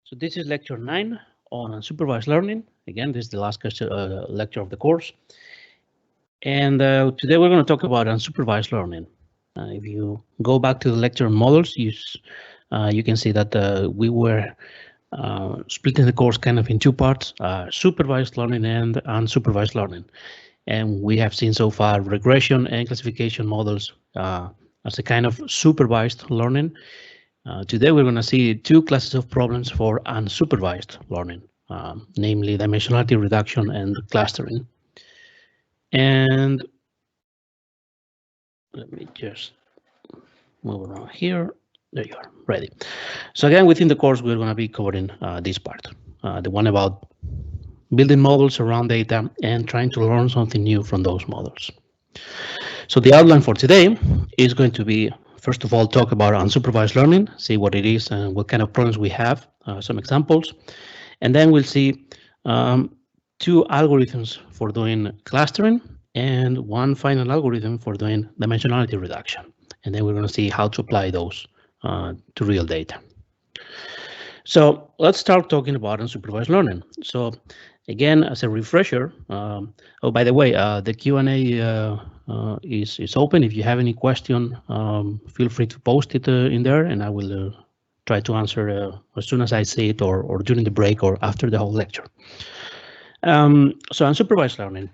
So this is lecture 9 on unsupervised learning. Again, this is the last lecture of the course. And today we're going to talk about unsupervised learning. If you go back to the lecture models, you can see that we were splitting the course kind of in two parts, supervised learning and unsupervised learning. And we have seen so far regression and classification models as a kind of supervised learning. Today we're going to see two classes of problems for unsupervised learning, namely dimensionality reduction and clustering. And let me just move around here. There you are, ready. So again, within the course, we're going to be covering this part, the one about building models around data and trying to learn something new from those models. So the outline for today is going to be, first of all, talk about unsupervised learning, see what it is and what kind of problems we have, some examples. And then we'll see two algorithms for doing clustering and one final algorithm for doing dimensionality reduction. And then we're going to see how to apply those to real data. So let's start talking about unsupervised learning. So again, as a refresher, oh, by the way, the Q&A is open. If you have any question, feel free to post it in there, and I will try to answer as soon as I see it, or during the break, or after the whole lecture. So unsupervised learning.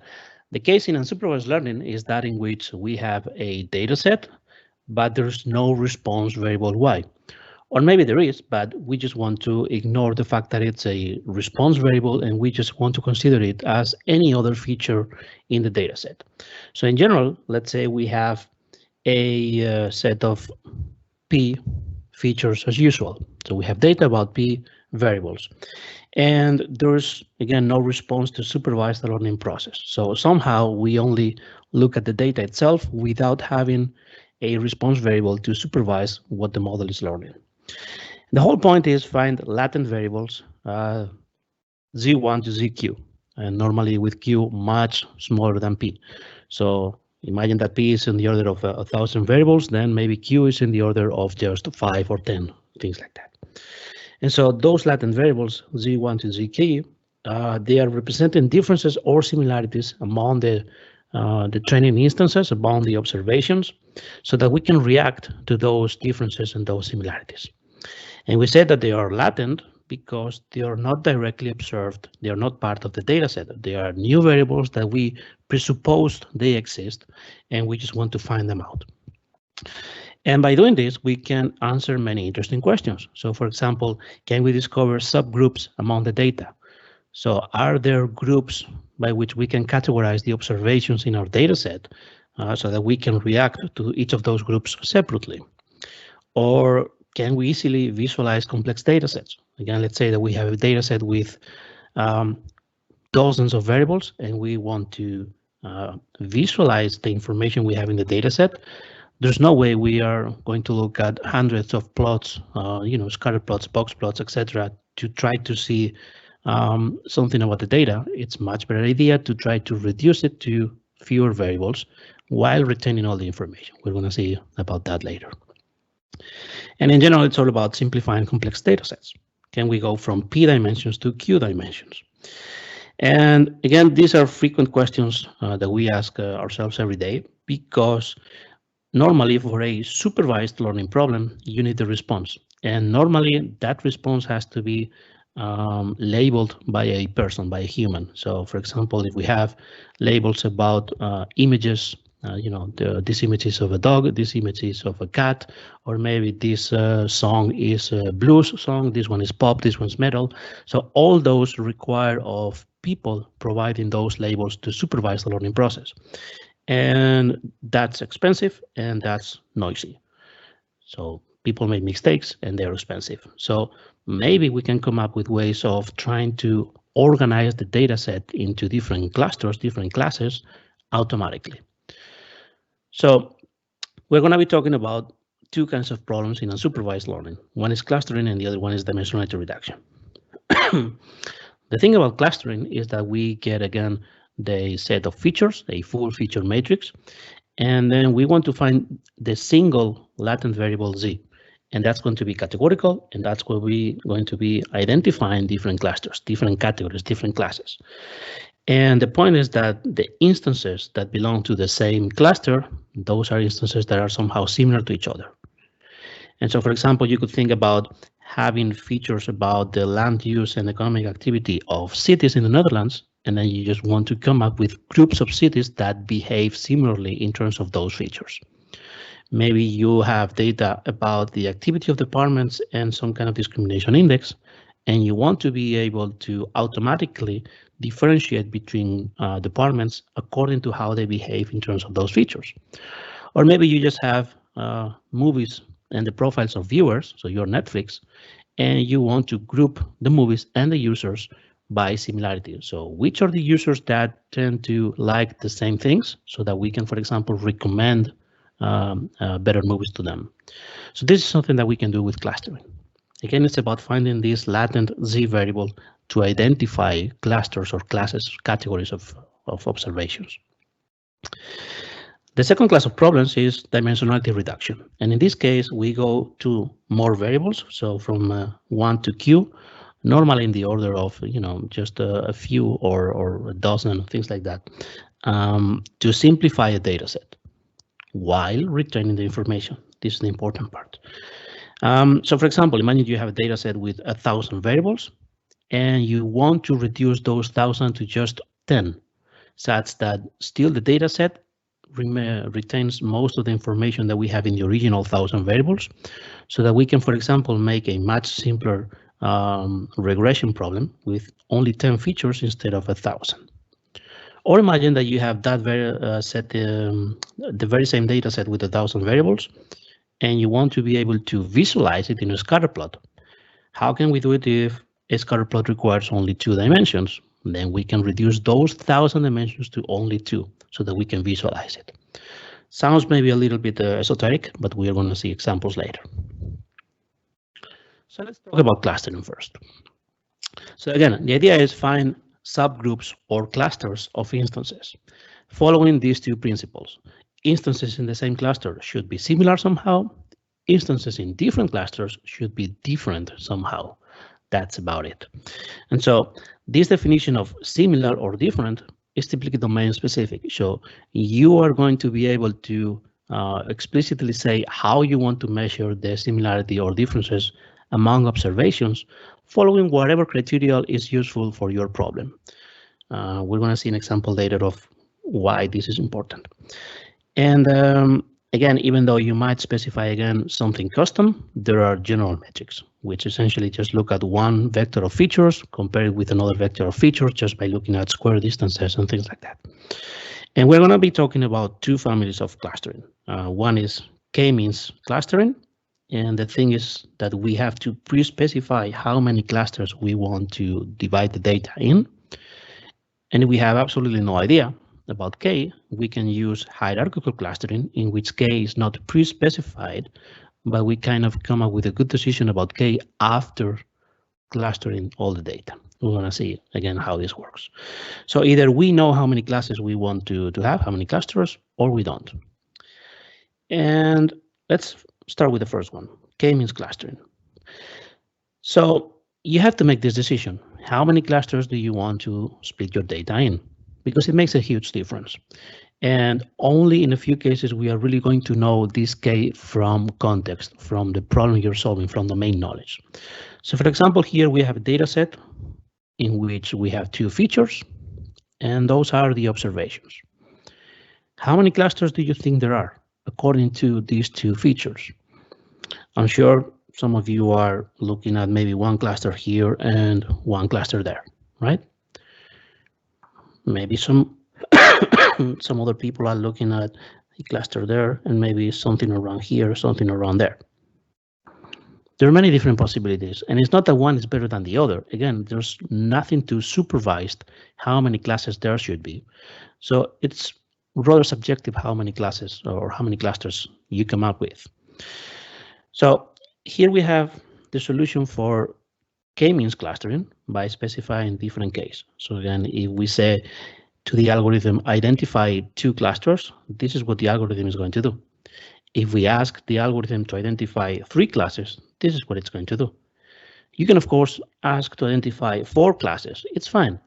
The case in unsupervised learning is that in which we have a data set, but there's no response variable y. Or maybe there is, but we just want to ignore the fact that it's a response variable and we just want to consider it as any other feature in the data set. So in general, let's say we have a set of P features as usual. So we have data about P variables. And there's, again, no response to supervise the learning process. So somehow we only look at the data itself without having a response variable to supervise what the model is learning. The whole point is find latent variables Z1 to ZQ, and normally with Q much smaller than P. So imagine that P is in the order of 1,000 variables, then maybe Q is in the order of just 5 or 10, things like that. And so those latent variables, Z1 to ZQ, they are representing differences or similarities among the training instances, among the observations, so that we can react to those differences and those similarities. And we said that they are latent because they are not directly observed. They are not part of the data set. They are new variables that we presupposed they exist, and we just want to find them out. And by doing this, we can answer many interesting questions. So for example, can we discover subgroups among the data? So are there groups by which we can categorize the observations in our data set so that we can react to each of those groups separately? Or can we easily visualize complex data sets? Again, let's say that we have a data set with dozens of variables and we want to visualize the information we have in the data set. There's no way we are going to look at hundreds of plots, scatter plots, box plots, etc., to try to see something about the data. It's a much better idea to try to reduce it to fewer variables while retaining all the information. We're going to see about that later. And in general, it's all about simplifying complex data sets. Can we go from P dimensions to Q dimensions? And again, these are frequent questions that we ask ourselves every day, because normally for a supervised learning problem, you need the response. And normally that response has to be labeled by a person, by a human. So for example, if we have labels about images, this image is of a dog, this image is of a cat, or maybe this song is a blues song, this one is pop, this one's metal. So all those require of people providing those labels to supervise the learning process. And that's expensive and that's noisy. So people make mistakes and they're expensive. So maybe we can come up with ways of trying to organize the data set into different clusters, different classes automatically. So we're going to be talking about two kinds of problems in unsupervised learning. One is clustering and the other one is dimensionality reduction. The thing about clustering is that we get, again, the set of features, a full feature matrix, and then we want to find the single latent variable Z. and that's going to be categorical, and that's where we going to be identifying different clusters, different categories, different classes. And the point is that the instances that belong to the same cluster, those are instances that are somehow similar to each other. And so, for example, you could think about having features about the land use and economic activity of cities in the Netherlands, and then you just want to come up with groups of cities that behave similarly in terms of those features. Maybe you have data about the activity of departments and some kind of discrimination index, and you want to be able to automatically differentiate between departments according to how they behave in terms of those features. Or maybe you just have movies and the profiles of viewers, so you're Netflix, and you want to group the movies and the users by similarity. So which are the users that tend to like the same things so that we can, for example, recommend better movies to them. So this is something that we can do with clustering. Again, it's about finding this latent Z variable to identify clusters or classes, categories of observations. The second class of problems is dimensionality reduction. And in this case, we go to more variables. So from 1 to Q, normally in the order of, just a few or a dozen, things like that, to simplify a data set while retaining the information. This is the important part. So for example, imagine you have a data set with 1,000 variables and you want to reduce those 1,000 to just 10, such that still the data set retains most of the information that we have in the original 1,000 variables, so that we can, for example, make a much simpler regression problem with only 10 features instead of 1,000. Or imagine that you have that the very same data set with 1,000 variables, and you want to be able to visualize it in a scatter plot. How can we do it if a scatter plot requires only 2 dimensions? Then we can reduce those 1,000 dimensions to only 2 so that we can visualize it. Sounds maybe a little bit esoteric, but we are going to see examples later. So let's talk about clustering first. So again, the idea is find subgroups or clusters of instances, following these 2 principles. Instances in the same cluster should be similar somehow. Instances in different clusters should be different somehow. That's about it. And so this definition of similar or different is typically domain specific. So you are going to be able to explicitly say how you want to measure the similarity or differences among observations, following whatever criteria is useful for your problem. We're going to see an example later of why this is important. And again, even though you might specify again something custom, there are general metrics, which essentially just look at one vector of features, compare it with another vector of features just by looking at square distances and things like that. And we're going to be talking about 2 families of clustering. One is k-means clustering. And the thing is that we have to pre-specify how many clusters we want to divide the data in. And if we have absolutely no idea about k, we can use hierarchical clustering, in which k is not pre-specified, but we kind of come up with a good decision about k after clustering all the data. We're going to see again how this works. So either we know how many classes we want to have, how many clusters, or we don't. And let's start with the first one. K-means clustering. So you have to make this decision. How many clusters do you want to split your data in? Because it makes a huge difference. And only in a few cases we are really going to know this K from context, from the problem you're solving, from domain knowledge. So for example, here we have a data set in which we have 2 features, and those are the observations. How many clusters do you think there are according to these 2 features? I'm sure some of you are looking at maybe one cluster here and one cluster there, right? Maybe some other people are looking at a cluster there and maybe something around here, something around there. There are many different possibilities, and it's not that one is better than the other. Again, there's nothing to supervised how many classes there should be. So it's rather subjective how many classes or how many clusters you come up with. So here we have the solution for k-means clustering by specifying different Ks. So again, if we say to the algorithm, identify 2 clusters, this is what the algorithm is going to do. If we ask the algorithm to identify 3 classes, this is what it's going to do. You can, of course, ask to identify 4 classes. It's fine.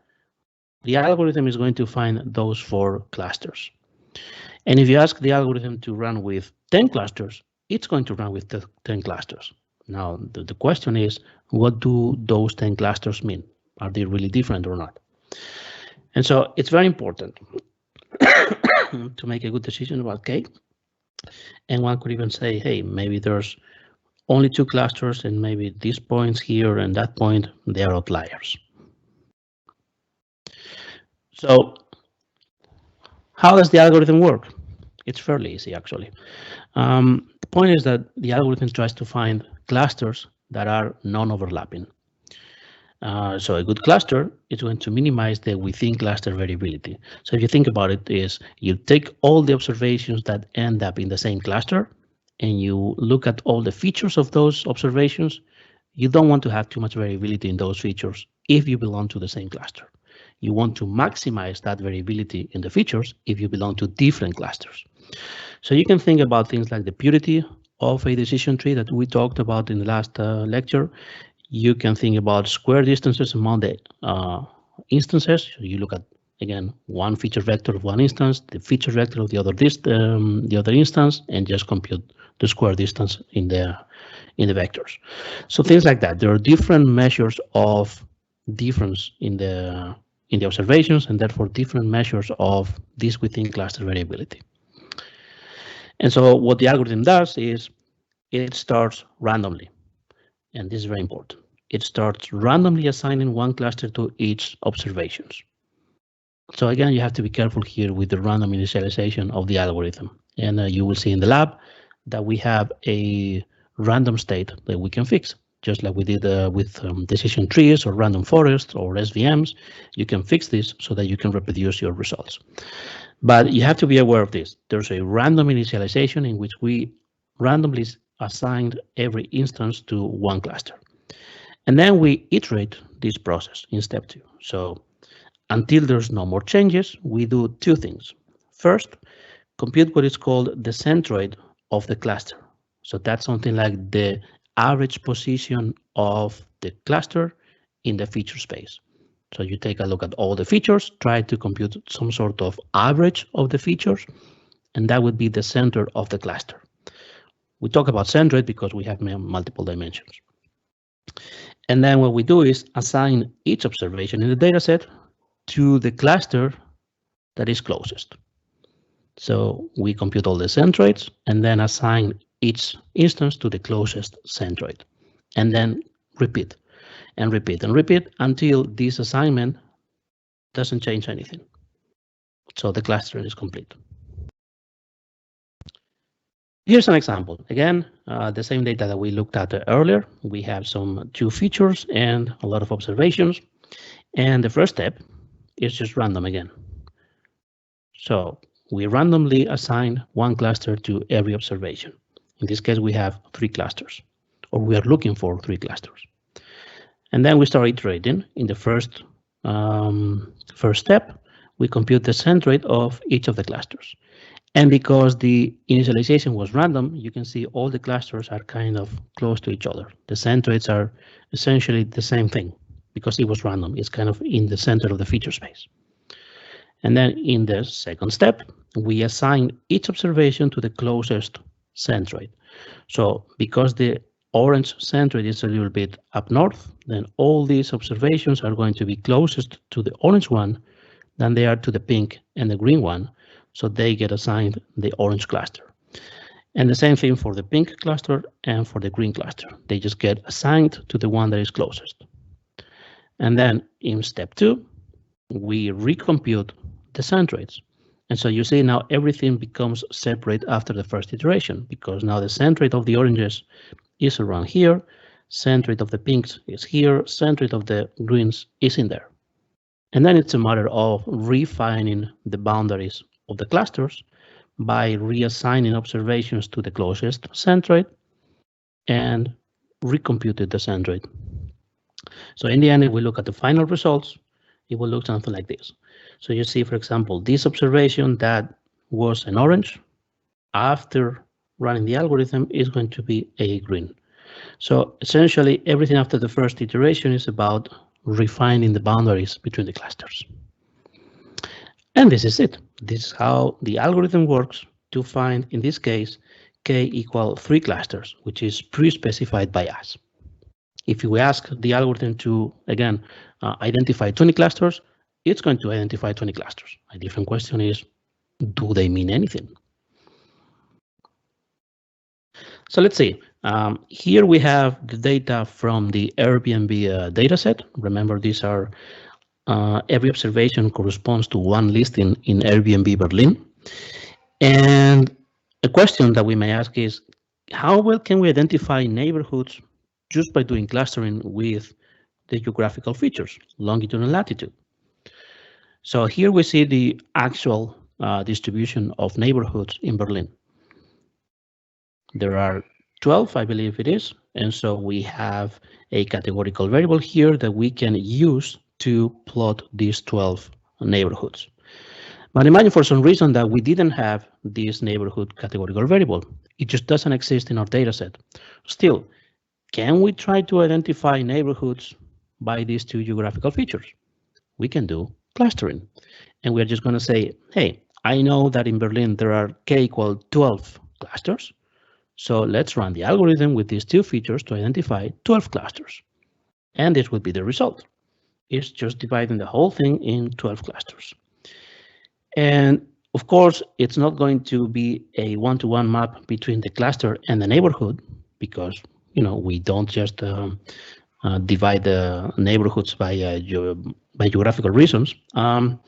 The algorithm is going to find those 4 clusters. And if you ask the algorithm to run with 10 clusters, it's going to run with 10 clusters. Now, the question is, what do those 10 clusters mean? Are they really different or not? And so it's very important to make a good decision about K. And one could even say, hey, maybe there's only 2 clusters, and maybe these points here and that point, they are outliers. So how does the algorithm work? It's fairly easy, actually. The point is that the algorithm tries to find clusters that are non-overlapping. So a good cluster is going to minimize the within cluster variability. So if you think about it, is you take all the observations that end up in the same cluster and you look at all the features of those observations. You don't want to have too much variability in those features if you belong to the same cluster. You want to maximize that variability in the features if you belong to different clusters. So you can think about things like the purity of a decision tree that we talked about in the last lecture. You can think about square distances among the instances. So you look at, again, one feature vector of one instance, the feature vector of the other instance, and just compute the square distance in the vectors. So things like that. There are different measures of difference in the observations, and therefore different measures of this within cluster variability. And so what the algorithm does is it starts randomly, and this is very important. It starts randomly assigning one cluster to each observations. So again, you have to be careful here with the random initialization of the algorithm. And you will see in the lab that we have a random state that we can fix, just like we did with decision trees or random forests or SVMs. You can fix this so that you can reproduce your results. But you have to be aware of this. There's a random initialization in which we randomly assigned every instance to one cluster. And then we iterate this process in step 2. So until there's no more changes, we do 2 things. First, compute what is called the centroid of the cluster. So that's something like the average position of the cluster in the feature space. So you take a look at all the features, try to compute some sort of average of the features, and that would be the center of the cluster. We talk about centroid because we have multiple dimensions. And then what we do is assign each observation in the dataset to the cluster that is closest. So we compute all the centroids and then assign each instance to the closest centroid, and then repeat and repeat and repeat until this assignment doesn't change anything. So the clustering is complete. Here's an example. Again, the same data that we looked at earlier. We have some 2 features and a lot of observations. And the first step is just random again. So we randomly assign one cluster to every observation. In this case, we have 3 clusters, or we are looking for 3 clusters. And then we start iterating. In the first step, we compute the centroid of each of the clusters. And because the initialization was random, you can see all the clusters are kind of close to each other. The centroids are essentially the same thing because it was random. It's kind of in the center of the feature space. And then in the second step, we assign each observation to the closest centroid. So because the orange centroid is a little bit up north, then all these observations are going to be closest to the orange one than they are to the pink and the green one. So they get assigned the orange cluster. And the same thing for the pink cluster and for the green cluster. They just get assigned to the one that is closest. And then in step 2, we recompute the centroids. And so you see now everything becomes separate after the first iteration, because now the centroid of the oranges is around here, centroid of the pinks is here, centroid of the greens is in there. And then it's a matter of refining the boundaries of the clusters by reassigning observations to the closest centroid and recomputed the centroid. So in the end, if we look at the final results, it will look something like this. So you see, for example, this observation that was an orange, after running the algorithm is going to be a green. So essentially, everything after the first iteration is about refining the boundaries between the clusters. And this is it. This is how the algorithm works to find, in this case, k equal 3 clusters, which is pre-specified by us. If we ask the algorithm to, again, identify 20 clusters, it's going to identify 20 clusters. A different question is, do they mean anything? So let's see. Here we have the data from the Airbnb dataset. Remember, these are every observation corresponds to one listing in Airbnb Berlin. And a question that we may ask is, how well can we identify neighborhoods just by doing clustering with the geographical features, longitude and latitude? So here we see the actual distribution of neighborhoods in Berlin. There are 12, I believe it is, and so we have a categorical variable here that we can use to plot these 12 neighborhoods. But imagine for some reason that we didn't have this neighborhood categorical variable. It just doesn't exist in our dataset. Still, can we try to identify neighborhoods by these two geographical features? We can do clustering. And we're just going to say, hey, I know that in Berlin there are k equal 12 clusters. So let's run the algorithm with these two features to identify 12 clusters. And this would be the result. It's just dividing the whole thing in 12 clusters. And of course, it's not going to be a one-to-one map between the cluster and the neighborhood, because we don't just divide the neighborhoods by geographical reasons. But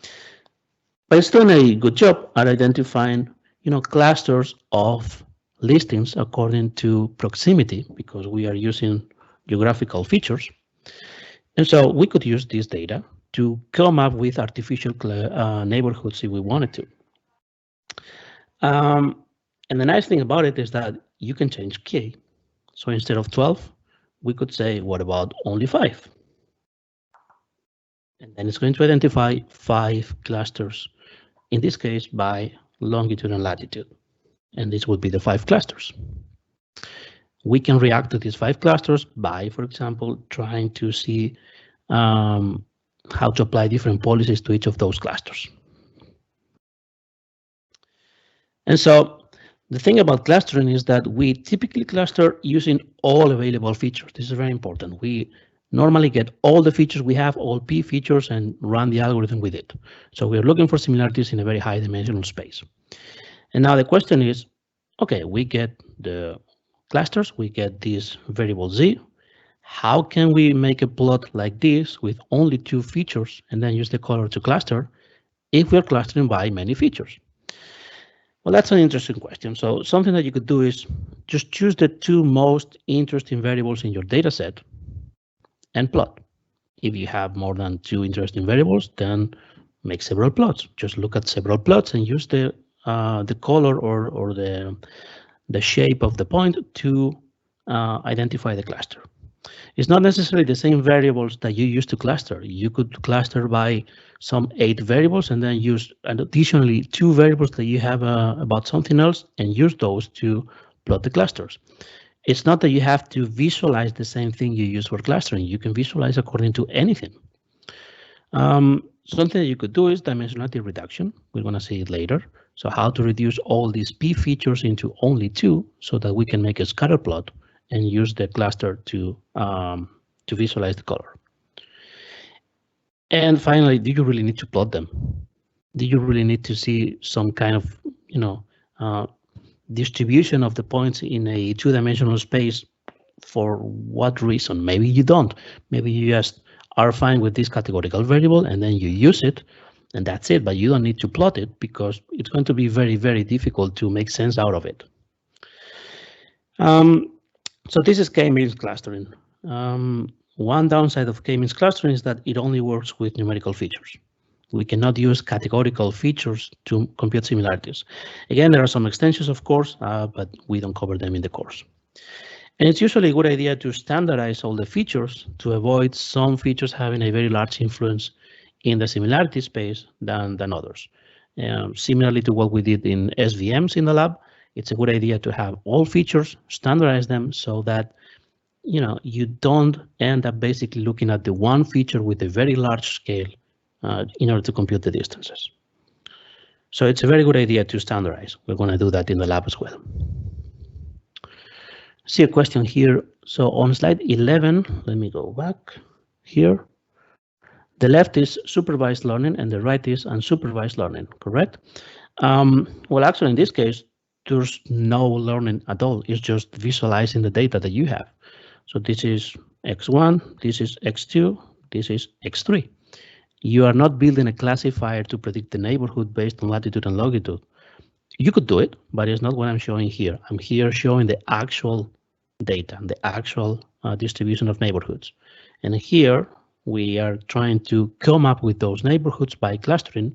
it's doing a good job at identifying clusters of listings according to proximity, because we are using geographical features. And so we could use this data to come up with artificial neighborhoods if we wanted to. And the nice thing about it is that you can change k. So instead of 12, we could say, what about only 5? And then it's going to identify 5 clusters, in this case by longitude and latitude. And this would be the 5 clusters. We can react to these 5 clusters by, for example, trying to see how to apply different policies to each of those clusters. And so the thing about clustering is that we typically cluster using all available features. This is very important. We normally get all the features we have, all P features, and run the algorithm with it. So we're looking for similarities in a very high dimensional space. And now the question is, okay, we get the clusters, we get this variable z. How can we make a plot like this with only 2 features and then use the color to cluster if we're clustering by many features? Well, that's an interesting question. So something that you could do is just choose the 2 most interesting variables in your data set and plot. If you have more than 2 interesting variables, then make several plots. Just look at several plots and use the color or the shape of the point to identify the cluster. It's not necessarily the same variables that you use to cluster. You could cluster by some 8 variables and then use additionally 2 variables that you have about something else and use those to plot the clusters. It's not that you have to visualize the same thing you use for clustering. You can visualize according to anything. Something that you could do is dimensionality reduction. We're going to see it later. So how to reduce all these P features into only 2 so that we can make a scatter plot and use the cluster to visualize the color. And finally, do you really need to plot them? Do you really need to see some kind of distribution of the points in a 2-dimensional space? For what reason? Maybe you don't. Maybe you just are fine with this categorical variable and then you use it and that's it, but you don't need to plot it because it's going to be very, very difficult to make sense out of it. So this is k-means clustering. One downside of k-means clustering is that it only works with numerical features. We cannot use categorical features to compute similarities. Again, there are some extensions, of course, but we don't cover them in the course. And it's usually a good idea to standardize all the features to avoid some features having a very large influence in the similarity space than others. Similarly to what we did in SVMs in the lab, it's a good idea to have all features, standardize them so that you don't end up basically looking at the one feature with a very large scale in order to compute the distances. So it's a very good idea to standardize. We're going to do that in the lab as well. See a question here. So on slide 11, let me go back here. The left is supervised learning and the right is unsupervised learning, correct? Well, actually, in this case, there's no learning at all. It's just visualizing the data that you have. So this is x1, this is x2, this is x3. You are not building a classifier to predict the neighborhood based on latitude and longitude. You could do it, but it's not what I'm showing here. I'm here showing the actual data, the actual distribution of neighborhoods. And here we are trying to come up with those neighborhoods by clustering.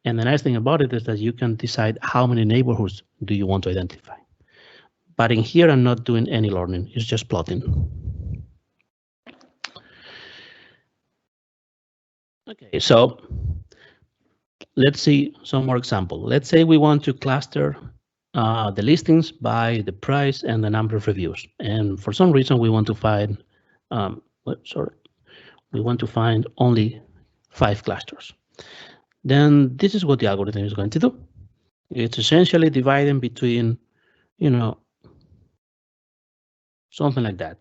And the nice thing about it is that you can decide how many neighborhoods do you want to identify. But in here, I'm not doing any learning. It's just plotting. Okay, so let's see some more example. Let's say we want to cluster the listings by the price and the number of reviews. And for some reason, we want to find, we want to find only 5 clusters. Then this is what the algorithm is going to do. It's essentially dividing between, something like that.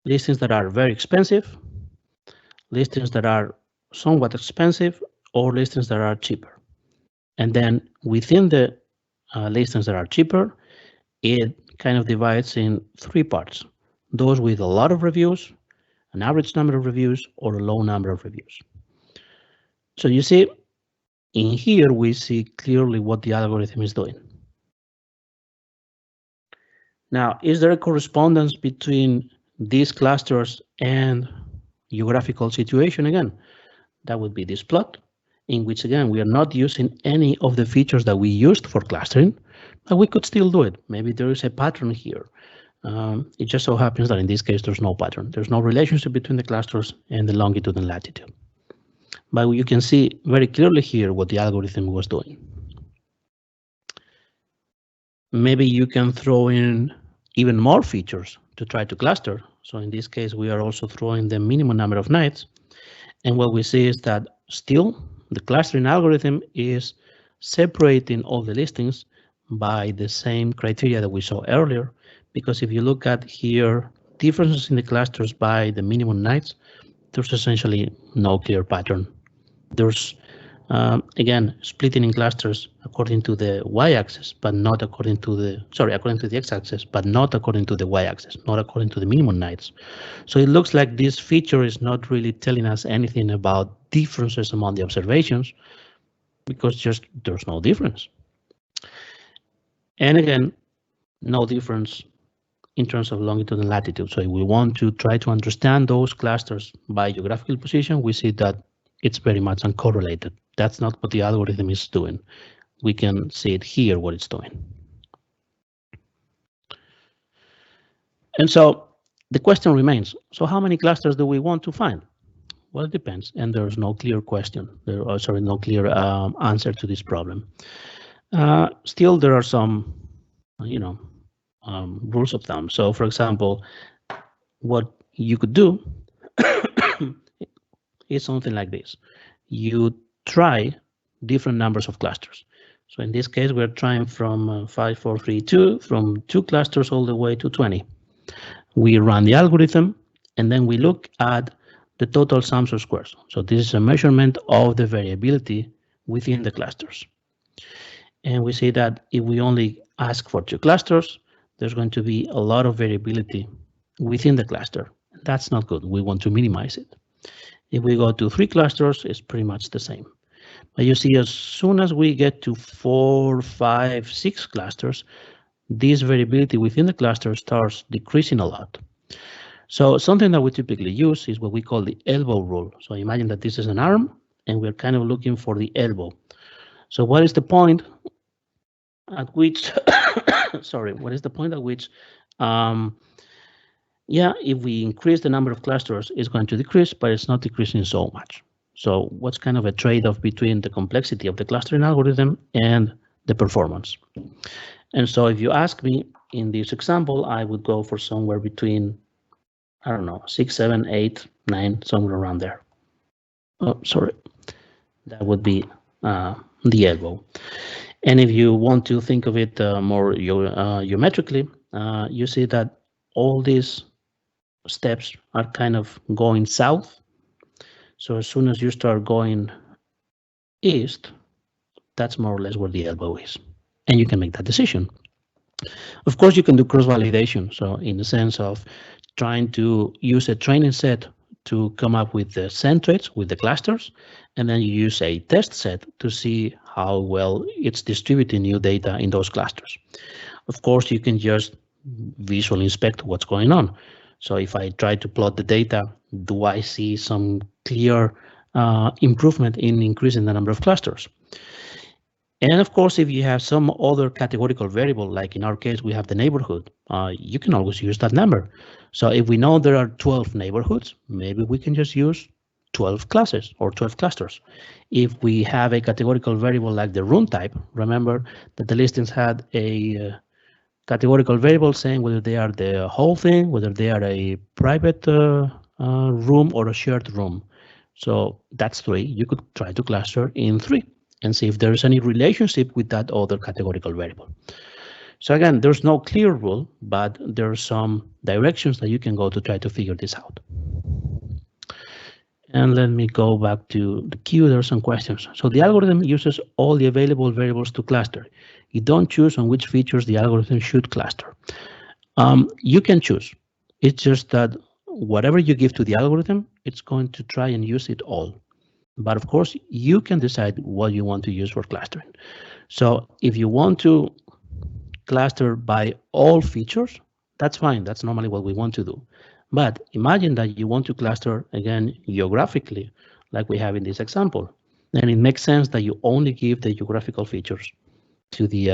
Listings that are very expensive, listings that are somewhat expensive, or listings that are cheaper. And then within the listings that are cheaper, it kind of divides in 3 parts. Those with a lot of reviews, an average number of reviews, or a low number of reviews. So you see, in here, we see clearly what the algorithm is doing. Now, is there a correspondence between these clusters and geographical situation again? That would be this plot, in which, again, we are not using any of the features that we used for clustering, but we could still do it. Maybe there is a pattern here. It just so happens that in this case, there's no pattern. There's no relationship between the clusters and the longitude and latitude. But you can see very clearly here what the algorithm was doing. Maybe you can throw in even more features to try to cluster. So in this case, we are also throwing the minimum number of nights. And what we see is that still the clustering algorithm is separating all the listings by the same criteria that we saw earlier. Because if you look at here, differences in the clusters by the minimum nights, there's essentially no clear pattern. There's, again, splitting in clusters according to the y-axis, but not according to the, according to the x-axis, but not according to the y-axis, not according to the minimum nights. So it looks like this feature is not really telling us anything about differences among the observations, because just there's no difference. And again, no difference in terms of longitude and latitude. So if we want to try to understand those clusters by geographical position, we see that it's very much uncorrelated. That's not what the algorithm is doing. We can see it here, what it's doing. And so the question remains, so how many clusters do we want to find? Well, it depends, and there's no clear question. No clear answer to this problem. Still, there are some, rules of thumb. So, for example, what you could do is something like this. You try different numbers of clusters. So in this case, we're trying from 5, 4, 3, 2, from 2 clusters all the way to 20. We run the algorithm, and then we look at the total sums of squares. So this is a measurement of the variability within the clusters. And we see that if we only ask for 2 clusters, there's going to be a lot of variability within the cluster. That's not good. We want to minimize it. If we go to 3 clusters, it's pretty much the same. But you see, as soon as we get to 4, 5, 6 clusters, this variability within the cluster starts decreasing a lot. So something that we typically use is what we call the elbow rule. So imagine that this is an arm, and we're kind of looking for the elbow. So what is the point at which, what is the point at which, if we increase the number of clusters, it's going to decrease, but it's not decreasing so much. So what's kind of a trade-off between the complexity of the clustering algorithm and the performance? And so if you ask me in this example, I would go for somewhere between, I don't know, 6, 7, 8, 9, somewhere around there. Oh, sorry, that would be the elbow. And if you want to think of it more geometrically, you see that all these steps are kind of going south. So as soon as you start going east, that's more or less where the elbow is. And you can make that decision. Of course, you can do cross-validation. So in the sense of trying to use a training set to come up with the centroids, with the clusters, and then you use a test set to see how well it's distributing new data in those clusters. Of course, you can just visually inspect what's going on. So if I try to plot the data, do I see some clear improvement in increasing the number of clusters? And of course, if you have some other categorical variable, like in our case, we have the neighborhood, you can always use that number. So if we know there are 12 neighborhoods, maybe we can just use 12 classes or 12 clusters. If we have a categorical variable like the room type, remember that the listings had a categorical variable saying whether they are the whole thing, whether they are a private room or a shared room. So that's 3. You could try to cluster in 3 and see if there's any relationship with that other categorical variable. So again, there's no clear rule, but there are some directions that you can go to try to figure this out. And let me go back to the queue. There are some questions. So the algorithm uses all the available variables to cluster. You don't choose on which features the algorithm should cluster. You can choose. It's just that whatever you give to the algorithm, it's going to try and use it all. But of course, you can decide what you want to use for clustering. So if you want to cluster by all features, that's fine. That's normally what we want to do. But imagine that you want to cluster, again, geographically, like we have in this example. Then it makes sense that you only give the geographical features to the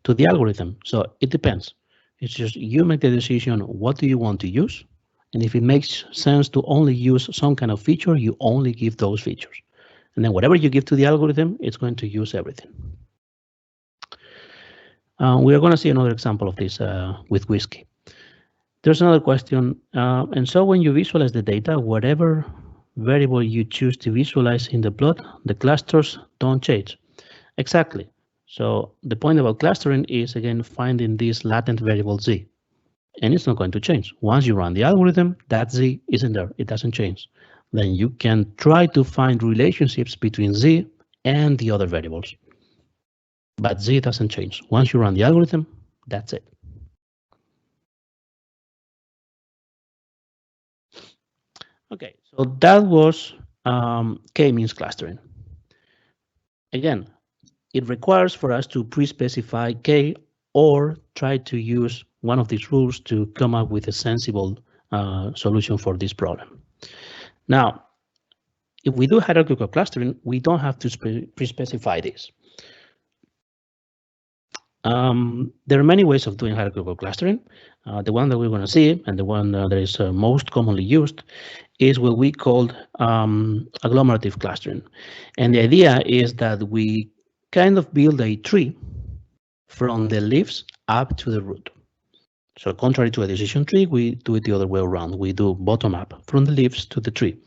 algorithm. So it depends. It's just you make the decision, what do you want to use? And if it makes sense to only use some kind of feature, you only give those features. And then whatever you give to the algorithm, it's going to use everything. We are going to see another example of this with Whiskey. There's another question. And so when you visualize the data, whatever variable you choose to visualize in the plot, the clusters don't change. Exactly. So the point about clustering is, again, finding this latent variable z. And it's not going to change. Once you run the algorithm, that z isn't there. It doesn't change. Then you can try to find relationships between z and the other variables. But z doesn't change. Once you run the algorithm, that's it. Okay, so that was k-means clustering. Again, it requires for us to pre-specify k or try to use one of these rules to come up with a sensible solution for this problem. Now, if we do hierarchical clustering, we don't have to pre-specify this. There are many ways of doing hierarchical clustering. The one that we're going to see, and the one that is most commonly used, is what we call agglomerative clustering. And the idea is that we kind of build a tree from the leaves up to the root. So contrary to a decision tree, we do it the other way around. We do bottom up from the leaves to the tree.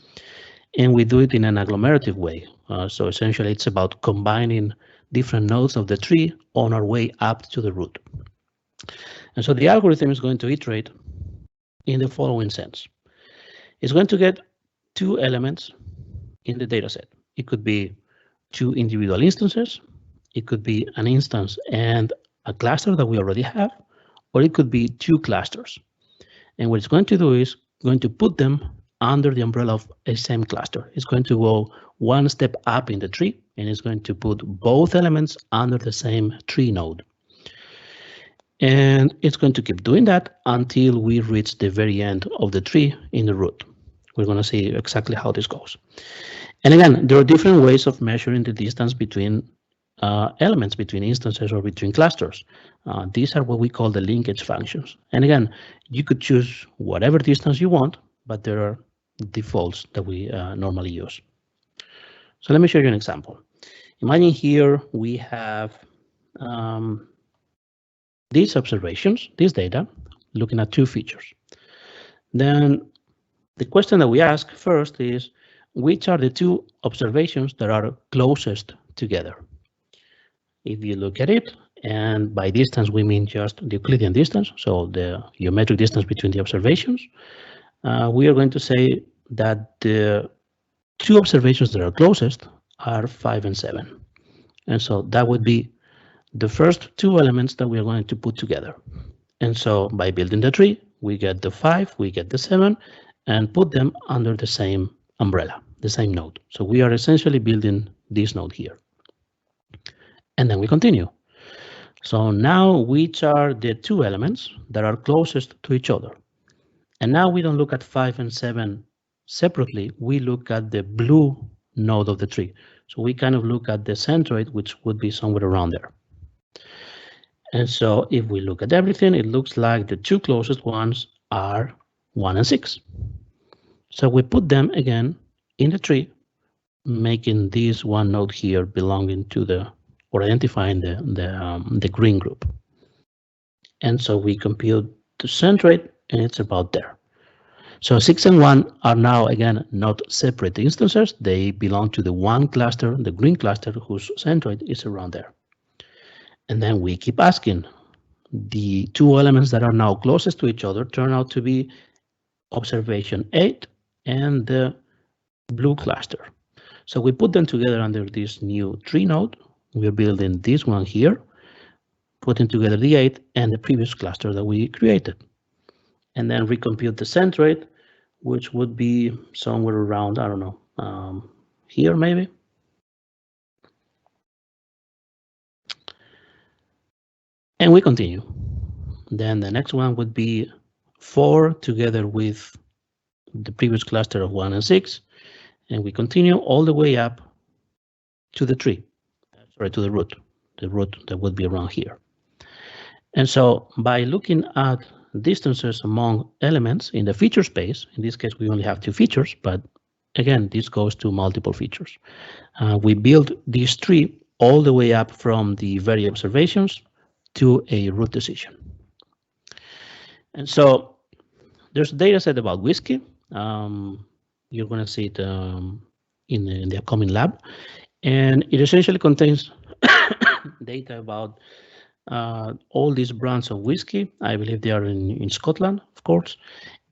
And we do it in an agglomerative way. So essentially, it's about combining different nodes of the tree on our way up to the root. And so the algorithm is going to iterate in the following sense. It's going to get 2 elements in the data set. It could be 2 individual instances. It could be an instance and a cluster that we already have, or it could be 2 clusters. And what it's going to do is going to put them under the umbrella of a same cluster. It's going to go one step up in the tree, and it's going to put both elements under the same tree node. And it's going to keep doing that until we reach the very end of the tree in the root. We're going to see exactly how this goes. And again, there are different ways of measuring the distance between elements, between instances or between clusters. These are what we call the linkage functions. And again, you could choose whatever distance you want, but there are defaults that we normally use. So let me show you an example. Imagine here we have these observations, this data, looking at two features. Then the question that we ask first is, which are the two observations that are closest together? If you look at it, and by distance we mean just the Euclidean distance, so the geometric distance between the observations, we are going to say that the two observations that are closest are 5 and 7. And so that would be the first two elements that we are going to put together. And so by building the tree, we get the 5, we get the 7, and put them under the same umbrella, the same node. So we are essentially building this node here. And then we continue. So now which are the two elements that are closest to each other? And now we don't look at 5 and 7 separately, we look at the blue node of the tree. So we kind of look at the centroid, which would be somewhere around there. And so if we look at everything, it looks like the two closest ones are 1 and 6. So we put them again in the tree, making this one node here belonging to the, or identifying the green group. And so we compute the centroid, and it's about there. So 6 and 1 are now, again, not separate instances. They belong to the one cluster, the green cluster, whose centroid is around there. And then we keep asking. The two elements that are now closest to each other turn out to be observation 8 and the blue cluster. So we put them together under this new tree node. We're building this one here, putting together the 8 and the previous cluster that we created. And then recompute the centroid, which would be somewhere around, I don't know, here maybe. And we continue. Then the next one would be 4 together with the previous cluster of 1 and 6. And we continue all the way up to the tree, sorry, to the root that would be around here. And so by looking at distances among elements in the feature space, in this case we only have two features, but again, this goes to multiple features. We build this tree all the way up from the very observations to a root decision. And so there's a data set about whiskey. You're going to see it in the upcoming lab. And it essentially contains data about all these brands of whiskey. I believe they are in Scotland, of course.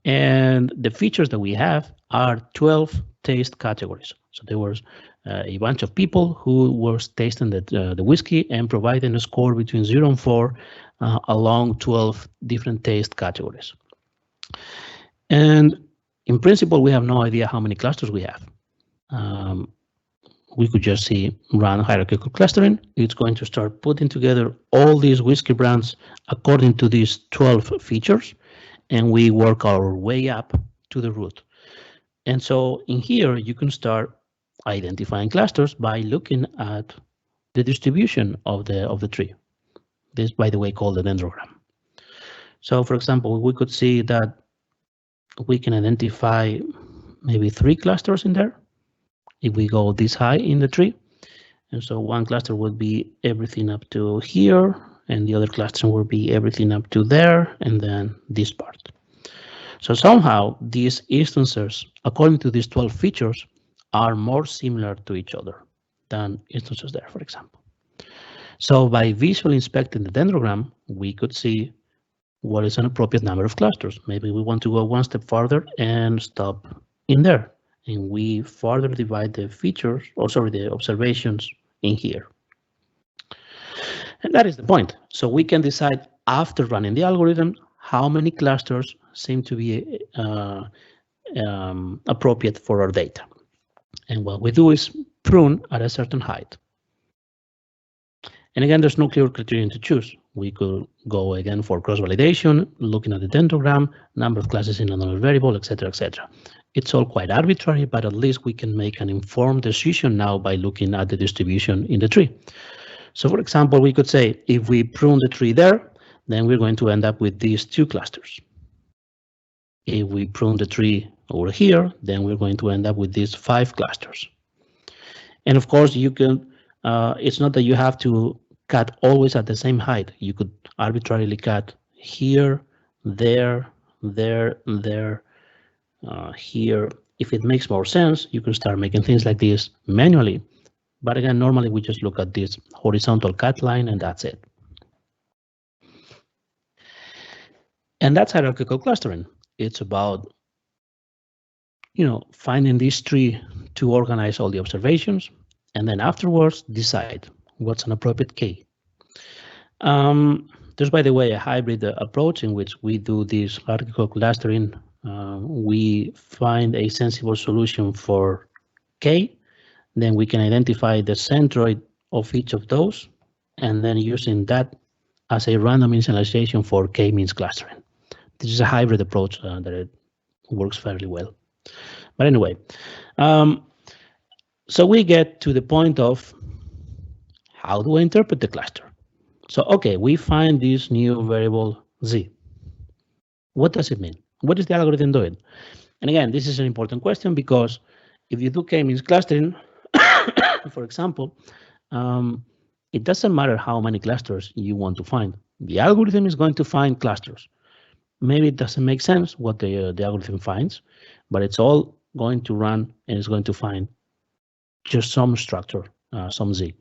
And the features that we have are 12 taste categories. So there was a bunch of people who were tasting the whiskey and providing a score between 0 and 4 along 12 different taste categories. And in principle, we have no idea how many clusters we have. We could just see run hierarchical clustering. It's going to start putting together all these whiskey brands according to these 12 features, and we work our way up to the root. And so in here, you can start identifying clusters by looking at the distribution of the tree. This, by the way, called the dendrogram. So for example, we could see that we can identify maybe 3 clusters in there if we go this high in the tree. And so one cluster would be everything up to here, and the other cluster would be everything up to there, and then this part. So somehow these instances, according to these 12 features, are more similar to each other than instances there, for example. So by visually inspecting the dendrogram, we could see what is an appropriate number of clusters. Maybe we want to go one step farther and stop in there. And we further divide the features, or sorry, the observations in here. And that is the point. So we can decide after running the algorithm how many clusters seem to be appropriate for our data. And what we do is prune at a certain height. And again, there's no clear criterion to choose. We could go again for cross-validation, looking at the dendrogram, number of classes in another variable, etc., etc. It's all quite arbitrary, but at least we can make an informed decision now by looking at the distribution in the tree. So for example, we could say if we prune the tree there, then we're going to end up with these 2 clusters. If we prune the tree over here, then we're going to end up with these 5 clusters. And of course, you can, it's not that you have to cut always at the same height. You could arbitrarily cut here, there, there, there, here. If it makes more sense, you can start making things like this manually. But again, normally we just look at this horizontal cut line and that's it. And that's hierarchical clustering. It's about, finding this tree to organize all the observations, and then afterwards decide what's an appropriate K. There's, by the way, a hybrid approach in which we do this hierarchical clustering. We find a sensible solution for K, then we can identify the centroid of each of those, and then using that as a random initialization for K-means clustering. This is a hybrid approach that it works fairly well. But anyway, so we get to the point of how do I interpret the cluster? So, okay, we find this new variable Z. What does it mean? What is the algorithm doing? And again, this is an important question because if you do K-means clustering, for example, it doesn't matter how many clusters you want to find. The algorithm is going to find clusters. Maybe it doesn't make sense what the algorithm finds, but it's all going to run and it's going to find just some structure, some Z.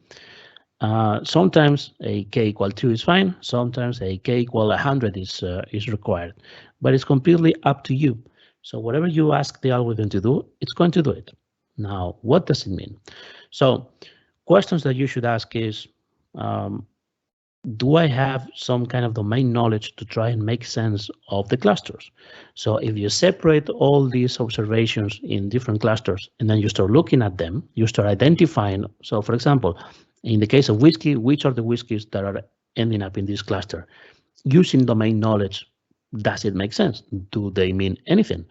Sometimes a K equal 2 is fine. Sometimes a K equal 100 is required, but it's completely up to you. So whatever you ask the algorithm to do, it's going to do it. Now, what does it mean? So questions that you should ask is, do I have some kind of domain knowledge to try and make sense of the clusters? So if you separate all these observations in different clusters and then you start looking at them, you start identifying. So for example, in the case of whiskey, which are the whiskeys that are ending up in this cluster? Using domain knowledge, does it make sense? Do they mean anything?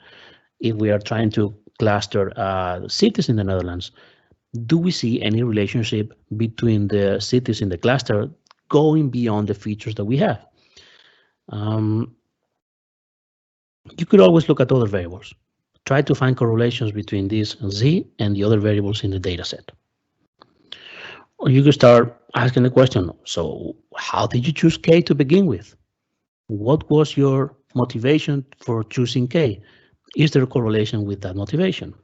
If we are trying to cluster cities in the Netherlands, do we see any relationship between the cities in the cluster going beyond the features that we have? You could always look at other variables. Try to find correlations between this Z and the other variables in the data set. Or you could start asking the question, so how did you choose K to begin with? What was your motivation for choosing K? Is there a correlation with that motivation?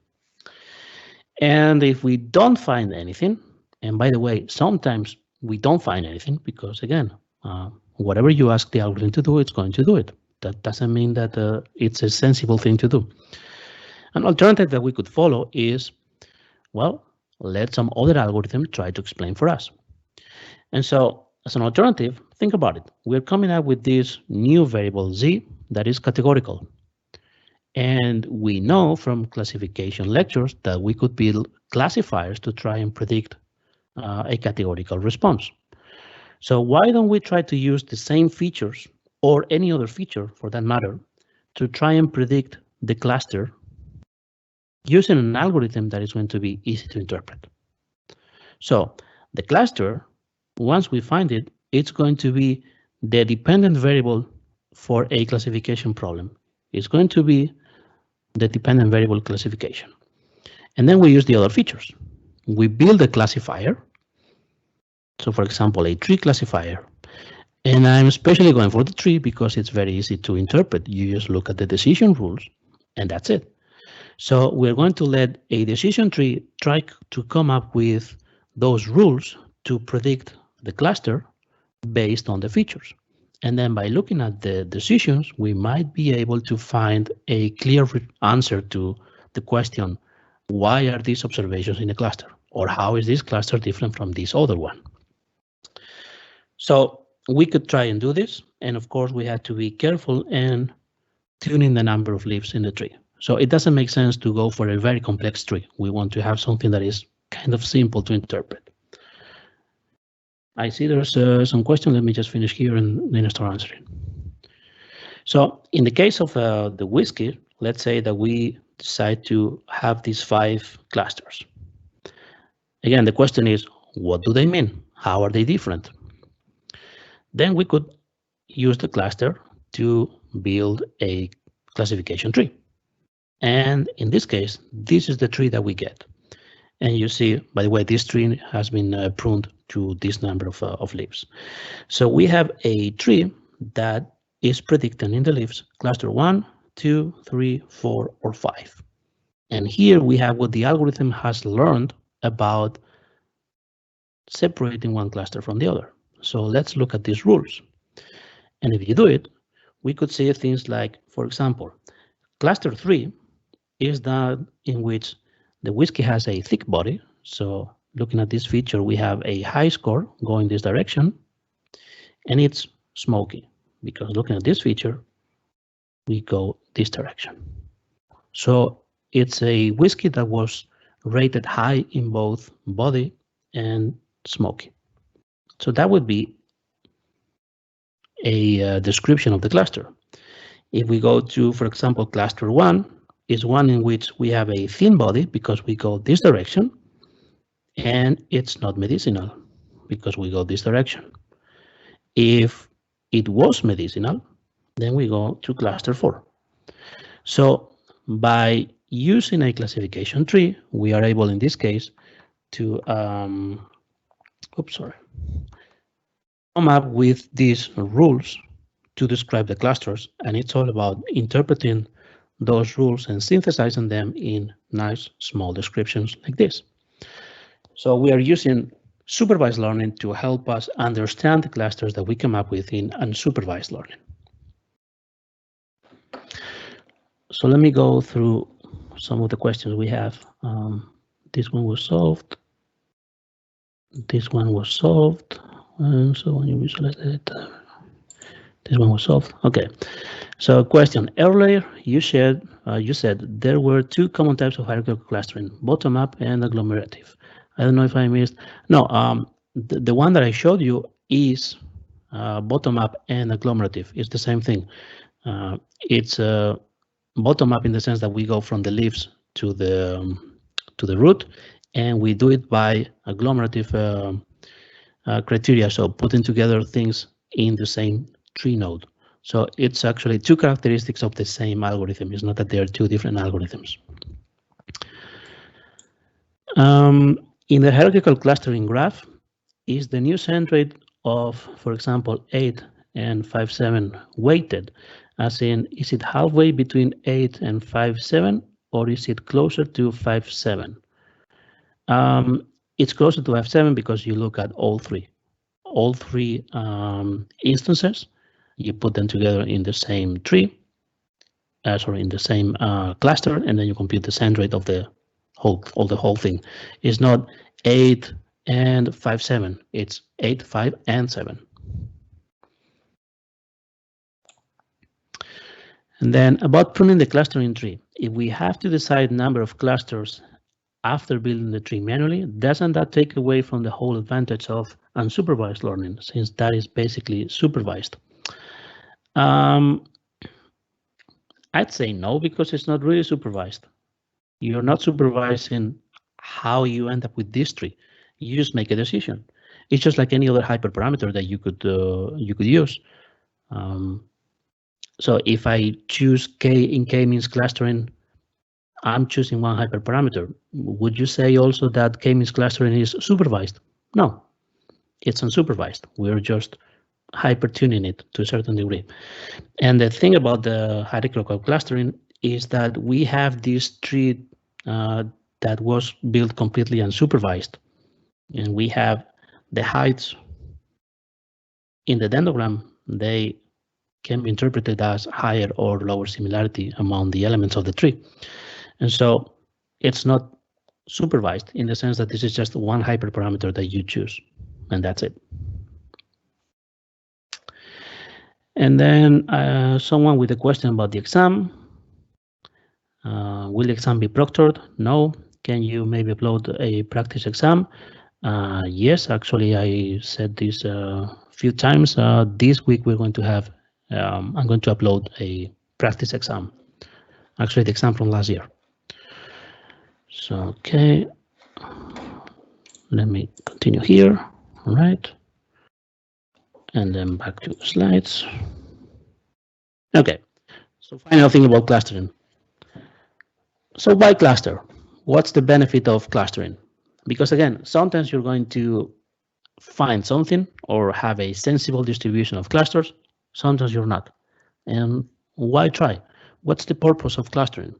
And if we don't find anything, and by the way, sometimes we don't find anything because, again, whatever you ask the algorithm to do, it's going to do it. That doesn't mean that it's a sensible thing to do. An alternative that we could follow is, well, let some other algorithm try to explain for us. And so, as an alternative, think about it. We're coming up with this new variable Z that is categorical. And we know from classification lectures that we could build classifiers to try and predict a categorical response. So why don't we try to use the same features or any other feature for that matter to try and predict the cluster using an algorithm that is going to be easy to interpret? So the cluster, once we find it, it's going to be the dependent variable for a classification problem. It's going to be the dependent variable classification. And then we use the other features. We build a classifier. So for example, a tree classifier. And I'm especially going for the tree because it's very easy to interpret. You just look at the decision rules and that's it. So we're going to let a decision tree try to come up with those rules to predict the cluster based on the features. And then by looking at the decisions, we might be able to find a clear answer to the question, why are these observations in a cluster? Or how is this cluster different from this other one? So we could try and do this. And of course, we have to be careful in tuning the number of leaves in the tree. So it doesn't make sense to go for a very complex tree. We want to have something that is kind of simple to interpret. I see there's some question. Let me just finish here and then start answering. So in the case of the whiskey, let's say that we decide to have these 5 clusters. Again, the question is, what do they mean? How are they different? Then we could use the cluster to build a classification tree. And in this case, this is the tree that we get. And you see, by the way, this tree has been pruned to this number of leaves. So we have a tree that is predicting in the leaves cluster 1, 2, 3, 4, or 5. And here we have what the algorithm has learned about separating one cluster from the other. So let's look at these rules. And if you do it, we could say things like, for example, cluster 3 is that in which the whiskey has a thick body. So looking at this feature, we have a high score going this direction, and it's smoky, because looking at this feature, we go this direction. So it's a whiskey that was rated high in both body and smoky. So that would be a description of the cluster. If we go to, for example, cluster 1 is one in which we have a thin body because we go this direction, and it's not medicinal because we go this direction. If it was medicinal, then we go to cluster 4. So by using a classification tree, we are able in this case to come up with these rules to describe the clusters, and it's all about interpreting those rules and synthesizing them in nice small descriptions like this. So we are using supervised learning to help us understand the clusters that we come up with in unsupervised learning. So let me go through some of the questions we have. This one was solved. This one was solved. And so when you visualize it, this one was solved. Okay. So question, earlier you said there were two common types of hierarchical clustering, bottom-up and agglomerative. I don't know if I missed. No, the one that I showed you is bottom-up and agglomerative. It's the same thing. It's bottom-up in the sense that we go from the leaves to the root, and we do it by agglomerative criteria, so putting together things in the same tree node. So it's actually two characteristics of the same algorithm. It's not that they are two different algorithms. In the hierarchical clustering graph, is the new centroid of, for example, 8 and 5, 7 weighted? As in, is it halfway between 8 and 5, 7, or is it closer to 5, 7? It's closer to 5, 7 because you look at all three instances. You put them together in the same tree, in the same cluster, and then you compute the centroid of the whole thing. It's not 8 and 5, 7. It's 8, 5, and 7. And then about pruning the clustering tree, if we have to decide number of clusters after building the tree manually, doesn't that take away from the whole advantage of unsupervised learning, since that is basically supervised? I'd say no, because it's not really supervised. You're not supervising how you end up with this tree. You just make a decision. It's just like any other hyperparameter that you could use. So if I choose K in K-means clustering, I'm choosing one hyperparameter. Would you say also that K-means clustering is supervised? No, it's unsupervised. We're just hyper-tuning it to a certain degree. And the thing about the hierarchical clustering is that we have this tree that was built completely unsupervised, and we have the heights in the dendrogram. They can be interpreted as higher or lower similarity among the elements of the tree. And so it's not supervised in the sense that this is just one hyperparameter that you choose, and that's it. And then someone with a question about the exam. Will the exam be proctored? No. Can you maybe upload a practice exam? Yes, actually, I said this a few times. This week we're going to have, I'm going to upload a practice exam. Actually, the exam from last year. So, okay. Let me continue here. All right. And then back to slides. Okay. So final thing about clustering. So why cluster? What's the benefit of clustering? Because again, sometimes you're going to find something or have a sensible distribution of clusters. Sometimes you're not. And why try? What's the purpose of clustering?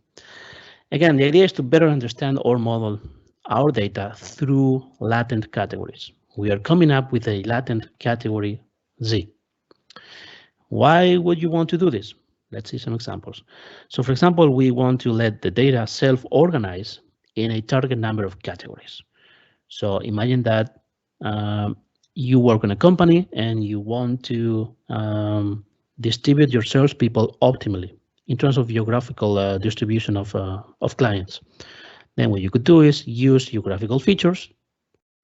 Again, the idea is to better understand or model our data through latent categories. We are coming up with a latent category Z. Why would you want to do this? Let's see some examples. So for example, we want to let the data self-organize in a target number of categories. So imagine that you work in a company and you want to distribute your salespeople optimally in terms of geographical distribution of clients. Then what you could do is use geographical features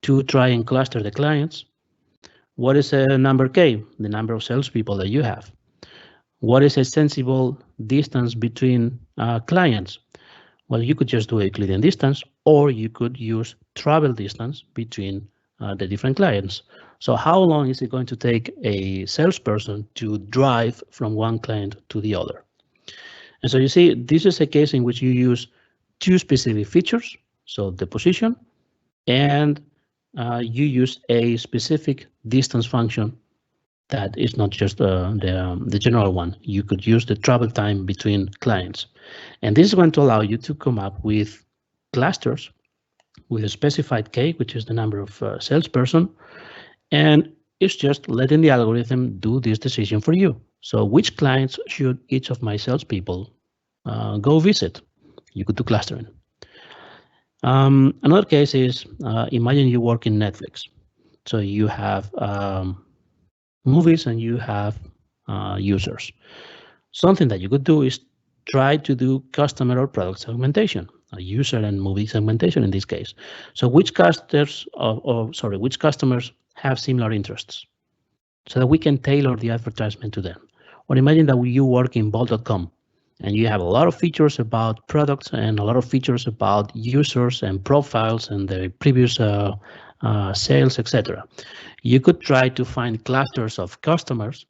to try and cluster the clients. What is a number K? The number of salespeople that you have. What is a sensible distance between clients? Well, you could just do Euclidean distance, or you could use travel distance between the different clients. So how long is it going to take a salesperson to drive from one client to the other? And so you see, this is a case in which you use two specific features, so the position, and you use a specific distance function that is not just the general one. You could use the travel time between clients. And this is going to allow you to come up with clusters with a specified K, which is the number of salesperson. And it's just letting the algorithm do this decision for you. So which clients should each of my salespeople go visit? You could do clustering. Another case is, imagine you work in Netflix. So you have movies and you have users. Something that you could do is try to do customer or product segmentation, a user and movie segmentation in this case. So which customers, which customers have similar interests, so that we can tailor the advertisement to them. Or imagine that you work in Bolt.com and you have a lot of features about products and a lot of features about users and profiles and the previous sales, etc. You could try to find clusters of customers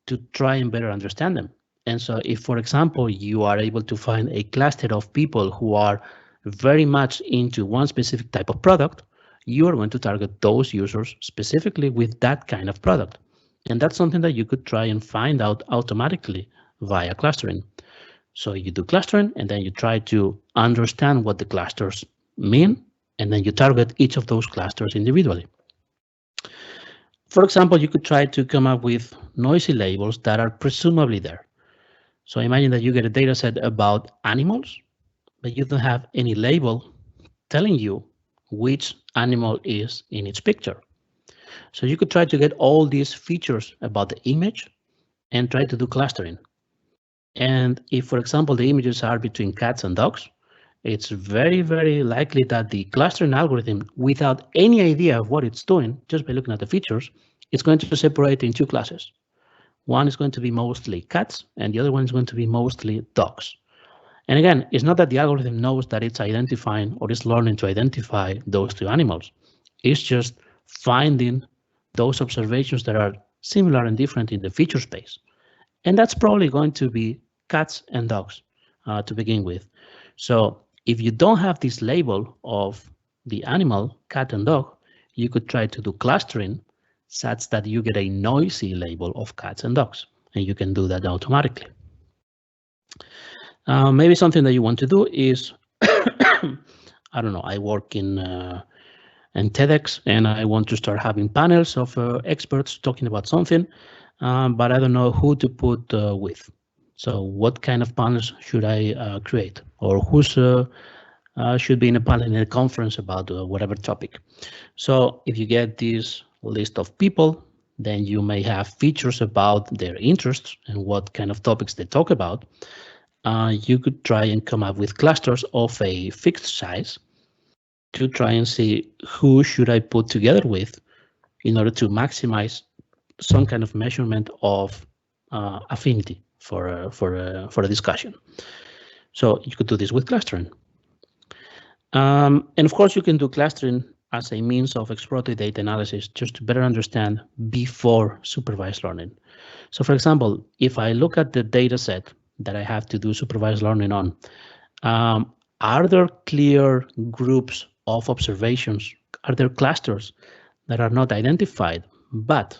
to try and better understand them. And so if, for example, you are able to find a cluster of people who are very much into one specific type of product, you are going to target those users specifically with that kind of product. And that's something that you could try and find out automatically via clustering. So you do clustering and then you try to understand what the clusters mean, and then you target each of those clusters individually. For example, you could try to come up with noisy labels that are presumably there. So imagine that you get a data set about animals, but you don't have any label telling you which animal is in its picture. So you could try to get all these features about the image and try to do clustering. And if, for example, the images are between cats and dogs, it's very, very likely that the clustering algorithm, without any idea of what it's doing, just by looking at the features, it's going to separate in two classes. One is going to be mostly cats, and the other one is going to be mostly dogs. And again, it's not that the algorithm knows that it's identifying or is learning to identify those two animals. It's just finding those observations that are similar and different in the feature space. And that's probably going to be cats and dogs to begin with. So if you don't have this label of the animal, cat and dog, you could try to do clustering such that you get a noisy label of cats and dogs, and you can do that automatically. Maybe something that you want to do is, I don't know, I work in TEDx and I want to start having panels of experts talking about something, but I don't know who to put with. So what kind of panels should I create, or who should be in a panel in a conference about whatever topic? So if you get this list of people, then you may have features about their interests and what kind of topics they talk about. You could try and come up with clusters of a fixed size to try and see who should I put together with in order to maximize some kind of measurement of affinity for a discussion. So you could do this with clustering. And of course, you can do clustering as a means of exploratory data analysis just to better understand before supervised learning. So for example, if I look at the data set that I have to do supervised learning on, are there clear groups of observations? Are there clusters that are not identified, but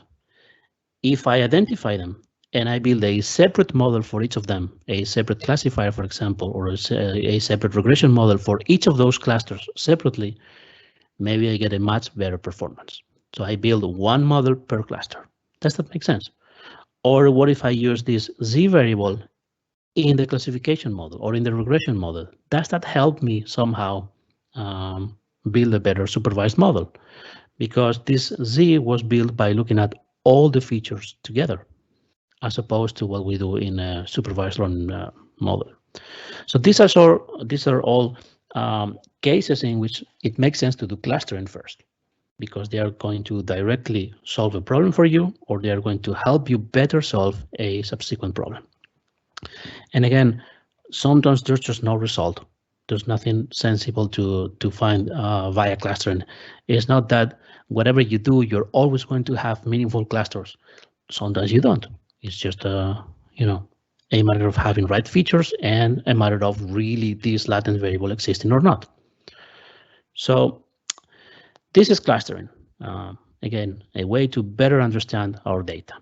if I identify them and I build a separate model for each of them, a separate classifier, for example, or a separate regression model for each of those clusters separately, maybe I get a much better performance. So I build one model per cluster. Does that make sense? Or what if I use this Z variable in the classification model or in the regression model? Does that help me somehow build a better supervised model? Because this Z was built by looking at all the features together, as opposed to what we do in a supervised learning model. So these are all cases in which it makes sense to do clustering first, because they are going to directly solve a problem for you, or they are going to help you better solve a subsequent problem. And again, sometimes there's just no result. There's nothing sensible to find via clustering. It's not that whatever you do, you're always going to have meaningful clusters. Sometimes you don't. It's just a matter of having right features and a matter of really this latent variable existing or not. So this is clustering. Again, a way to better understand our data.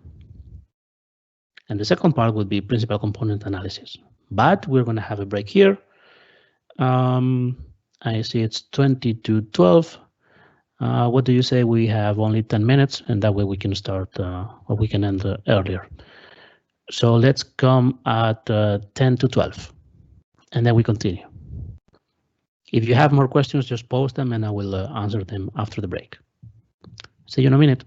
And the second part would be principal component analysis. But we're going to have a break here. I see it's 20 to 12. What do you say? We have only 10 minutes, and that way we can start or we can end earlier. So let's come at 10 to 12, and then we continue. If you have more questions, just post them and I will answer them after the break. See you in a minute.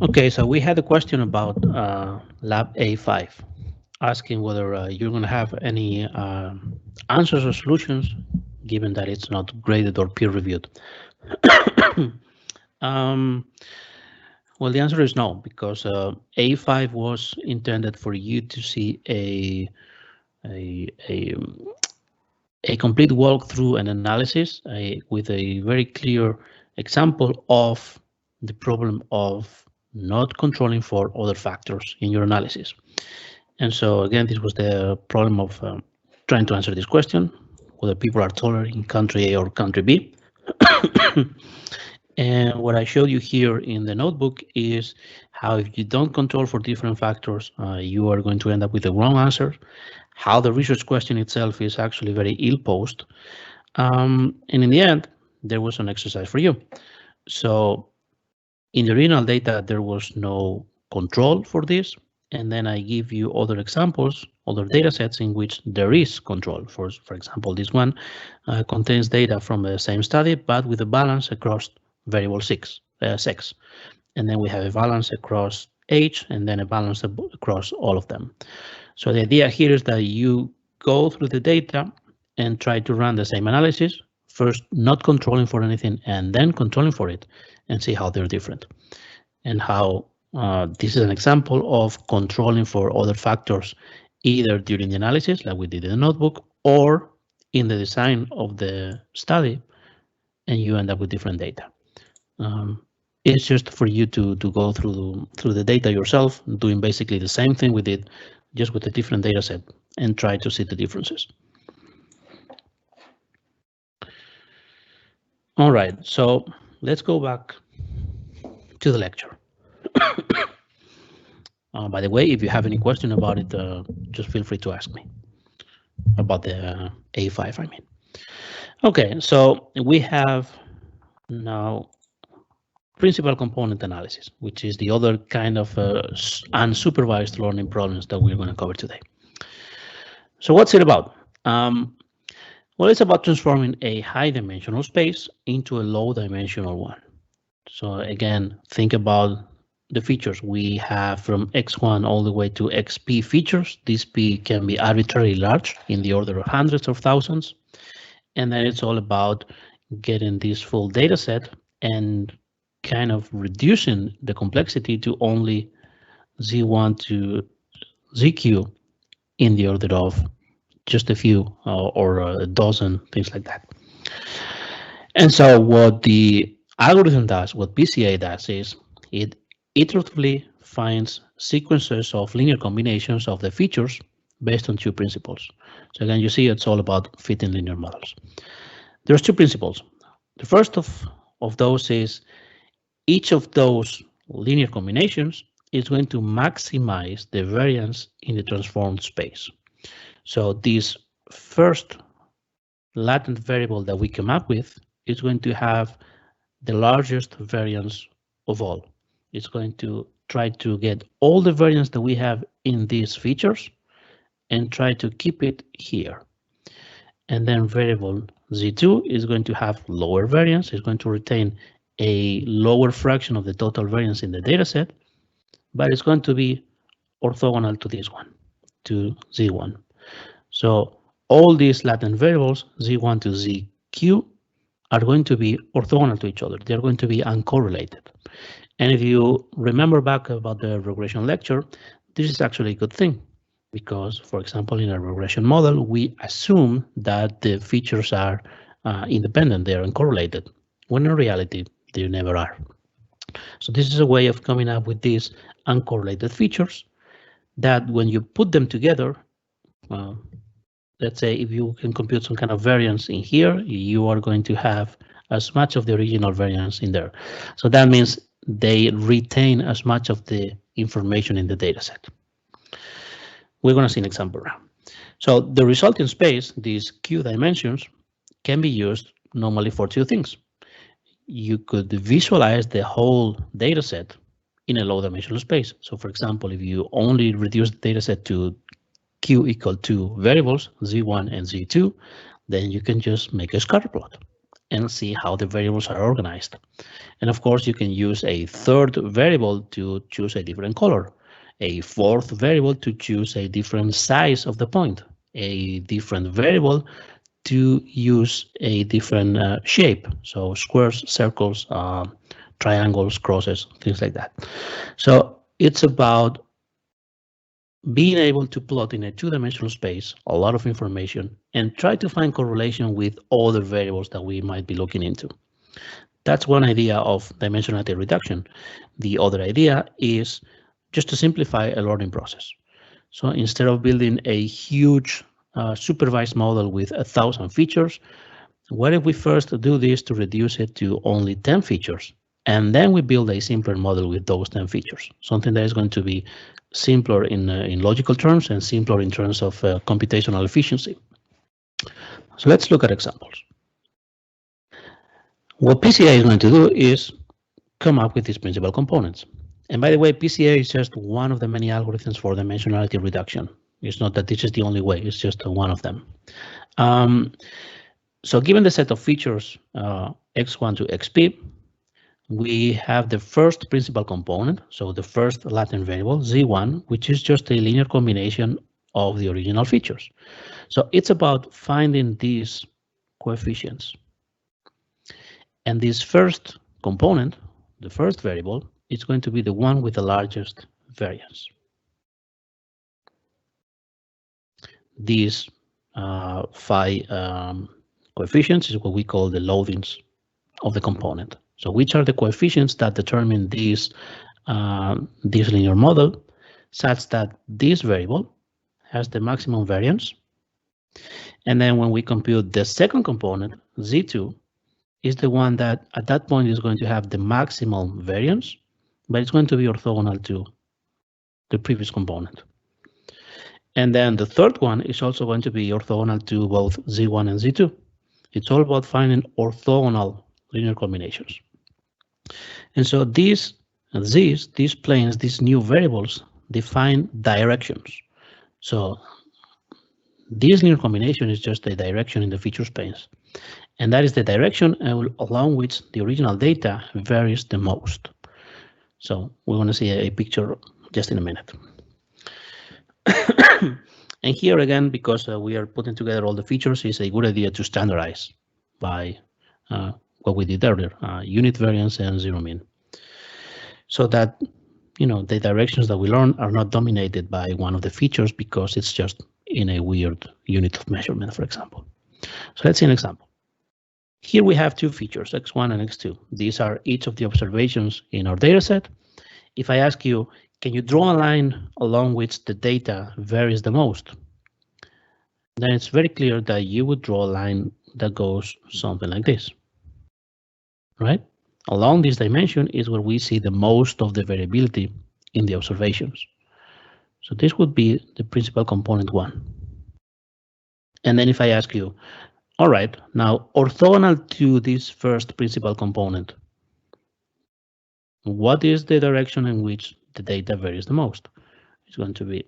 Okay, so we had a question about lab A5, asking whether you're going to have any answers or solutions, given that it's not graded or peer reviewed. um, well, the answer is no, because A5 was intended for you to see a, a, a complete walkthrough and analysis with a very clear example of the problem of not controlling for other factors in your analysis. And so again, this was the problem of trying to answer this question, whether people are taller in country A or country B. And what I showed you here in the notebook is how if you don't control for different factors, you are going to end up with the wrong answer, how the research question itself is actually very ill-posed. And in the end, there was an exercise for you. So in the original data, there was no control for this. And then I give you other examples, other data sets in which there is control. For example, this one contains data from the same study, but with a balance across variable sex. And then we have a balance across age, and then a balance across all of them. So the idea here is that you go through the data and try to run the same analysis, first not controlling for anything and then controlling for it, and see how they're different. And how this is an example of controlling for other factors, either during the analysis, like we did in the notebook, or in the design of the study, and you end up with different data. It's just for you to go through the data yourself, doing basically the same thing we did, just with a different data set, and try to see the differences. All right, so let's go back to the lecture. By the way, if you have any question about it, just feel free to ask me about the A5, I mean. Okay, so we have now principal component analysis, which is the other kind of unsupervised learning problems that we're going to cover today. So what's it about? Well, it's about transforming a high dimensional space into a low dimensional one. So again, think about the features we have from X1 all the way to XP features. This P can be arbitrarily large in the order of hundreds of thousands. And then it's all about getting this full data set and kind of reducing the complexity to only Z1 to ZQ in the order of just a few or a dozen, things like that. And so what the algorithm does, what PCA does, is it iteratively finds sequences of linear combinations of the features based on two principles. So again, you see it's all about fitting linear models. There's two principles. The first of those is each of those linear combinations is going to maximize the variance in the transformed space. So this first latent variable that we come up with is going to have the largest variance of all. It's going to try to get all the variance that we have in these features and try to keep it here. And then variable Z2 is going to have lower variance. It's going to retain a lower fraction of the total variance in the data set, but it's going to be orthogonal to this one, to Z1. So all these latent variables, Z1 to ZQ, are going to be orthogonal to each other. They're going to be uncorrelated. And if you remember back about the regression lecture, this is actually a good thing because, for example, in a regression model, we assume that the features are independent, they're uncorrelated, when in reality, they never are. So this is a way of coming up with these uncorrelated features that when you put them together, let's say if you can compute some kind of variance in here, you are going to have as much of the original variance in there. So that means they retain as much of the information in the data set. We're going to see an example now. So the resulting space, these Q dimensions, can be used normally for two things. You could visualize the whole data set in a low dimensional space. So for example, if you only reduce the data set to Q equal to variables, Z1 and Z2, then you can just make a scatter plot. and see how the variables are organized. And of course, you can use a third variable to choose a different color, a fourth variable to choose a different size of the point, a different variable to use a different shape, so squares, circles, triangles, crosses, things like that. So it's about being able to plot in a two-dimensional space a lot of information and try to find correlation with other variables that we might be looking into. That's one idea of dimensionality reduction. The other idea is just to simplify a learning process. So instead of building a huge supervised model with 1,000 features, what if we first do this to reduce it to only 10 features? And then we build a simpler model with those 10 features, something that is going to be simpler in logical terms and simpler in terms of computational efficiency. So let's look at examples. What PCA is going to do is come up with these principal components. And by the way, PCA is just one of the many algorithms for dimensionality reduction. It's not that this is the only way, it's just one of them. So given the set of features x1 to xp, we have the first principal component, so the first latent variable, z1, which is just a linear combination of the original features. So it's about finding these coefficients. And this first component, the first variable, is going to be the one with the largest variance. These phi coefficients is what we call the loadings of the component. So which are the coefficients that determine this linear model such that this variable has the maximum variance. And then when we compute the second component, z2, is the one that at that point is going to have the maximum variance, but it's going to be orthogonal to the previous component. And then the third one is also going to be orthogonal to both z1 and z2. It's all about finding orthogonal linear combinations. And so these planes, these new variables, define directions. So this linear combination is just a direction in the feature space. And that is the direction along which the original data varies the most. So we want to see a picture just in a minute. And here again, because we are putting together all the features, it's a good idea to standardize by what we did earlier, unit variance and zero mean. So that the directions that we learn are not dominated by one of the features because it's just in a weird unit of measurement, for example. So let's see an example. Here we have two features, x1 and x2. These are each of the observations in our data set. If I ask you, can you draw a line along which the data varies the most? Then it's very clear that you would draw a line that goes something like this, right? Along this dimension is where we see the most of the variability in the observations. So this would be the principal component 1. And then if I ask you, all right, now orthogonal to this first principal component, what is the direction in which the data varies the most? It's going to be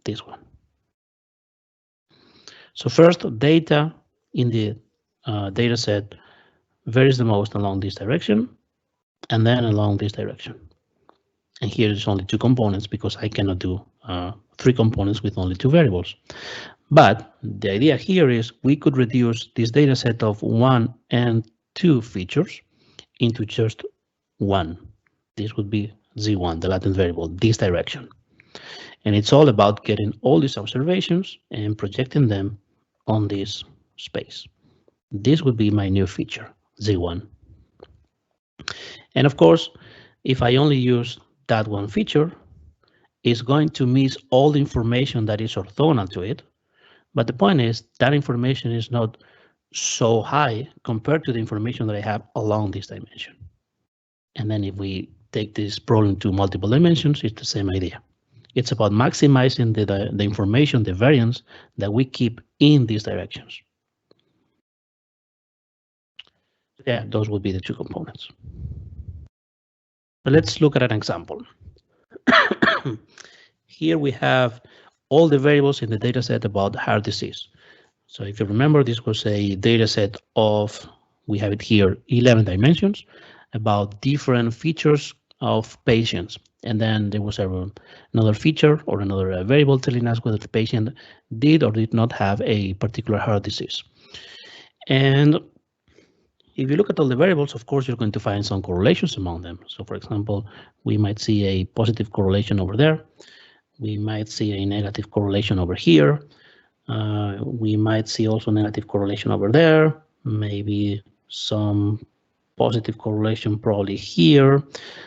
this one. So first, data in the data set varies the most along this direction, and then along this direction. And here is only 2 components because I cannot do 3 components with only 2 variables. But the idea here is we could reduce this data set of 1 and 2 features into just 1. This would be z1, the latent variable, this direction. And it's all about getting all these observations and projecting them on this space. This would be my new feature, z1. And of course, if I only use that one feature, it's going to miss all the information that is orthogonal to it. But the point is that information is not so high compared to the information that I have along this dimension. And then if we take this problem to multiple dimensions, it's the same idea. It's about maximizing the information, the variance that we keep in these directions. Yeah, those would be the 2 components. But let's look at an example. Here we have all the variables in the data set about heart disease. So if you remember, this was a data set of we have it here, 11 dimensions about different features of patients. And then there was another feature or another variable telling us whether the patient did or did not have a particular heart disease. And if you look at all the variables, of course, you're going to find some correlations among them. So for example, we might see a positive correlation over there. We might see a negative correlation over here. We might see also negative correlation over there, maybe some positive correlation probably here.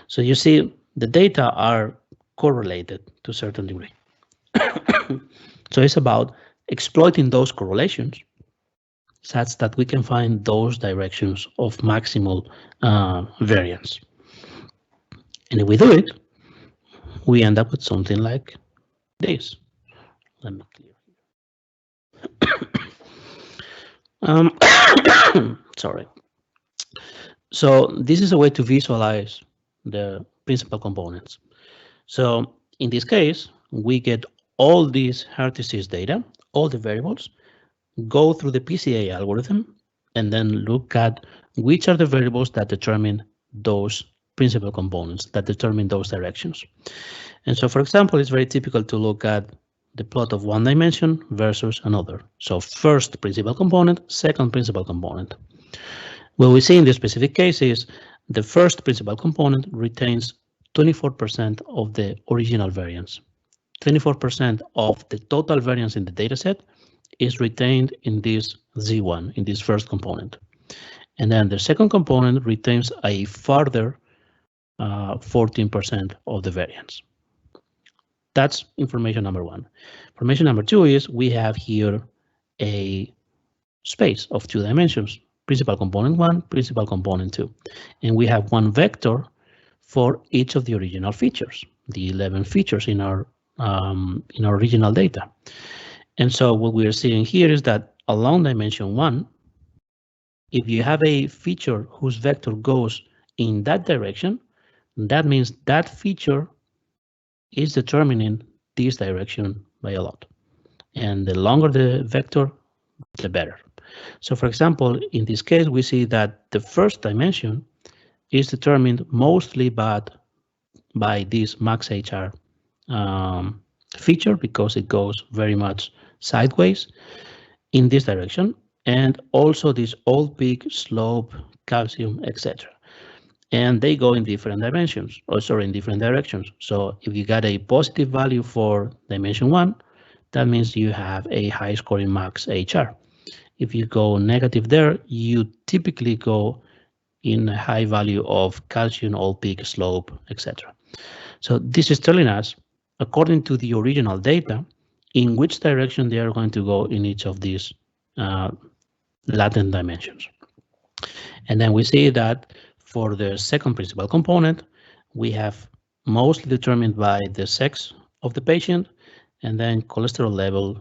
So you see the data are correlated to a certain degree. So it's about exploiting those correlations such that we can find those directions of maximal variance. And if we do it, we end up with something like this. Let me clear here. Sorry. So this is a way to visualize the principal components. So in this case, we get all these heart disease data, all the variables, go through the PCA algorithm, and then look at which are the variables that determine those principal components, that determine those directions. And so, for example, it's very typical to look at the plot of one dimension versus another. So first principal component, second principal component. What we see in this specific case is the first principal component retains 24% of the original variance. 24% of the total variance in the dataset is retained in this Z1, in this first component. And then the second component retains a further 14% of the variance. That's information number one. Information number two is we have here a space of 2 dimensions, principal component 1, principal component 2. And we have one vector for each of the original features, the 11 features in our original data. And so what we're seeing here is that along dimension 1, if you have a feature whose vector goes in that direction, that means that feature is determining this direction by a lot. And the longer the vector, the better. So for example, in this case, we see that the first dimension is determined mostly by this max HR feature because it goes very much sideways in this direction, and also this old peak, slope, calcium, etc. And they go in different dimensions, or sorry, in different directions. So if you got a positive value for dimension 1, that means you have a high scoring max HR. If you go negative there, you typically go in a high value of calcium, old peak, slope, etc. So this is telling us, according to the original data, in which direction they are going to go in each of these latent dimensions. And then we see that for the second principal component, we have mostly determined by the sex of the patient, and then cholesterol level,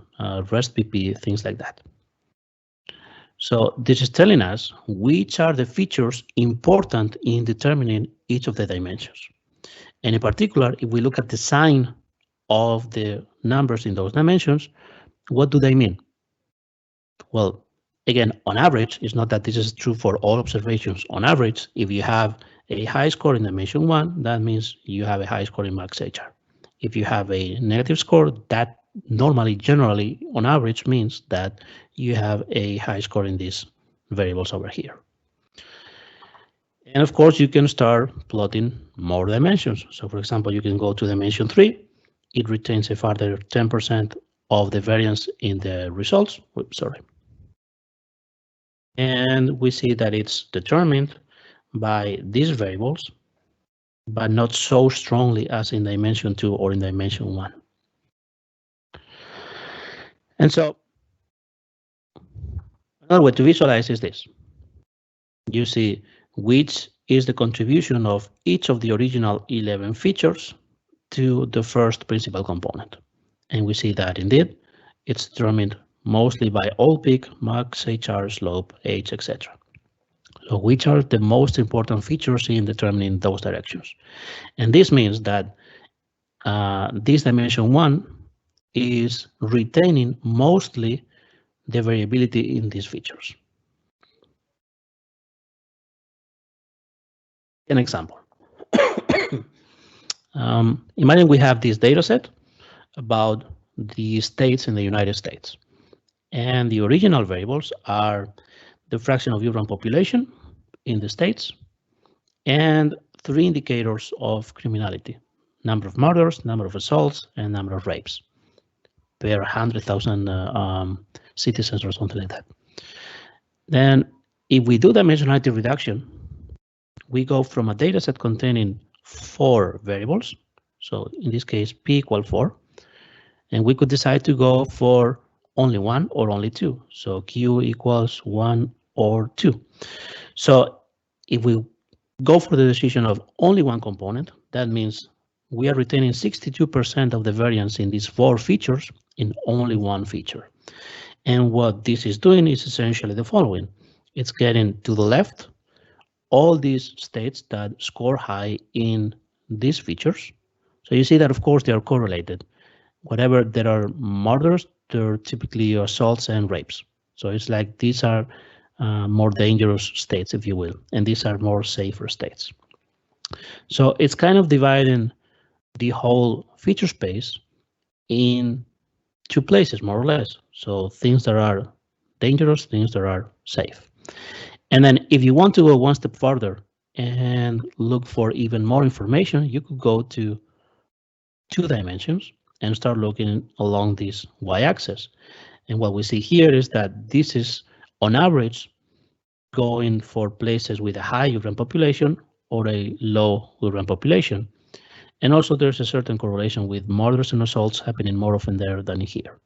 rest BP, things like that. So this is telling us which are the features important in determining each of the dimensions. And in particular, if we look at the sign of the numbers in those dimensions, what do they mean? Well, again, on average, it's not that this is true for all observations. On average, if you have a high score in dimension 1, that means you have a high score in max HR. If you have a negative score, that normally, generally, on average, means that you have a high score in these variables over here. And of course, you can start plotting more dimensions. So for example, you can go to dimension 3. It retains a further 10% of the variance in the results. Oops, sorry. And we see that it's determined by these variables, but not so strongly as in dimension 2 or in dimension 1. And so another way to visualize is this. You see which is the contribution of each of the original 11 features to the first principal component. And we see that indeed it's determined mostly by all peak, max HR, slope, age, etc. So which are the most important features in determining those directions? And this means that this dimension 1 is retaining mostly the variability in these features. An example. Imagine we have this data set about the states in the United States. And the original variables are the fraction of urban population in the states and three indicators of criminality: number of murders, number of assaults, and number of rapes per 100,000 citizens or something like that. Then if we do dimensionality reduction, we go from a data set containing 4 variables. So in this case, p equal 4. And we could decide to go for only 1 or only 2. So q equals 1 or 2. So if we go for the decision of only one component, that means we are retaining 62% of the variance in these 4 features in only one feature. And what this is doing is essentially the following. It's getting to the left all these states that score high in these features. So you see that, of course, they are correlated. Whatever there are murders, there are typically assaults and rapes. So it's like these are more dangerous states, if you will, and these are more safer states. So it's kind of dividing the whole feature space in 2 places, more or less. So things that are dangerous, things that are safe. And then if you want to go one step further and look for even more information, you could go to 2 dimensions and start looking along this y-axis. And what we see here is that this is, on average, going for places with a high urban population or a low urban population. And also there's a certain correlation with murders and assaults happening more often there than here.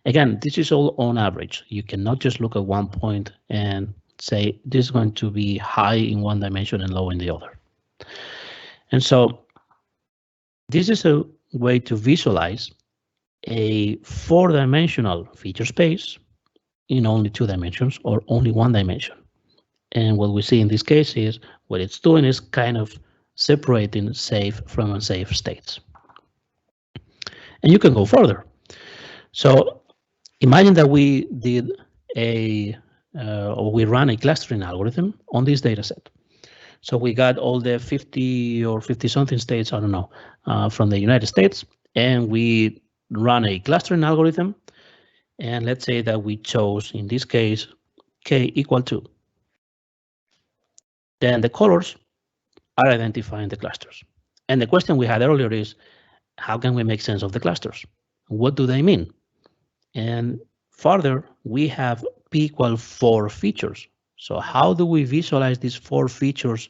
Again, this is all on average. You cannot just look at one point and say this is going to be high in one dimension and low in the other. And so this is a way to visualize a 4-dimensional feature space in only 2 dimensions or only 1 dimension. And what we see in this case is what it's doing is kind of separating safe from unsafe states. And you can go further. So imagine that we did or we ran a clustering algorithm on this data set. So we got all the 50 or 50 something states, I don't know, from the United States, and we run a clustering algorithm. And let's say that we chose, in this case, k equal 2. Then the colors are identifying the clusters. And the question we had earlier is, how can we make sense of the clusters? What do they mean? And further, we have p equal 4 features. So how do we visualize these 4 features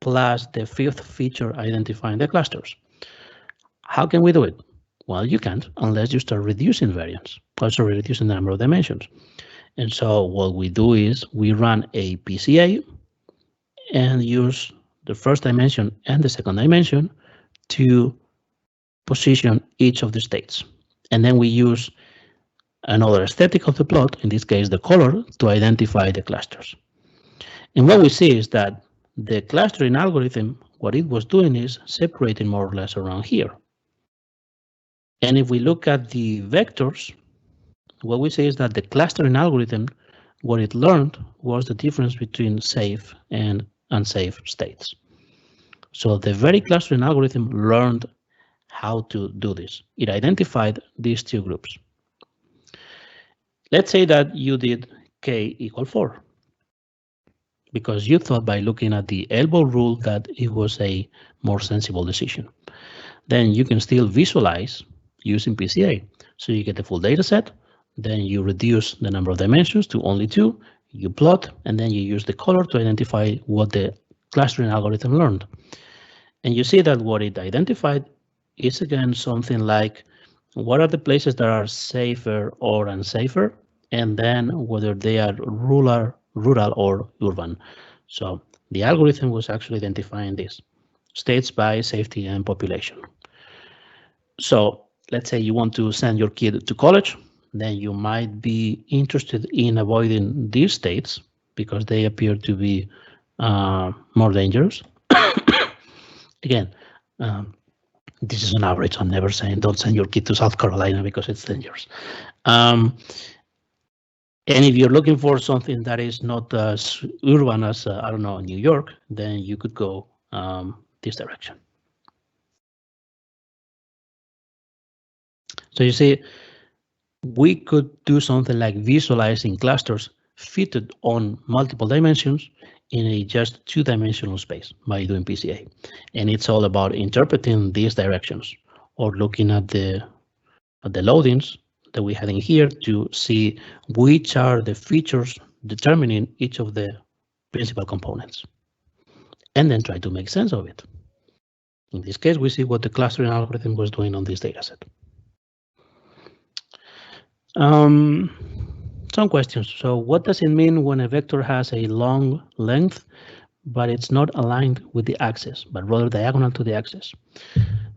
plus the 5th feature identifying the clusters? How can we do it? Well, you can't unless you start reducing variance, also reducing the number of dimensions. And so what we do is we run a PCA and use the first dimension and the second dimension to position each of the states. And then we use another aesthetic of the plot, in this case the color, to identify the clusters. And what we see is that the clustering algorithm, what it was doing is separating more or less around here. And if we look at the vectors, what we see is that the clustering algorithm, what it learned was the difference between safe and unsafe states. So the very clustering algorithm learned how to do this. It identified these 2 groups. Let's say that you did k equal 4, because you thought by looking at the elbow rule that it was a more sensible decision. Then you can still visualize using PCA. So you get the full data set, then you reduce the number of dimensions to only 2, you plot, and then you use the color to identify what the clustering algorithm learned. And you see that what it identified is again something like what are the places that are safer or unsafer, and then whether they are rural or urban. So the algorithm was actually identifying this, states by safety and population. So let's say you want to send your kid to college, then you might be interested in avoiding these states because they appear to be more dangerous. Again, this is an average. I'm never saying don't send your kid to South Carolina because it's dangerous. And if you're looking for something that is not as urban as, I don't know, New York, then you could go this direction. So you see, we could do something like visualizing clusters fitted on multiple dimensions in a just two-dimensional space by doing PCA. And it's all about interpreting these directions or looking at the loadings that we had in here to see which are the features determining each of the principal components, and then try to make sense of it. In this case, we see what the clustering algorithm was doing on this dataset. Some questions. So what does it mean when a vector has a long length, but it's not aligned with the axis, but rather diagonal to the axis?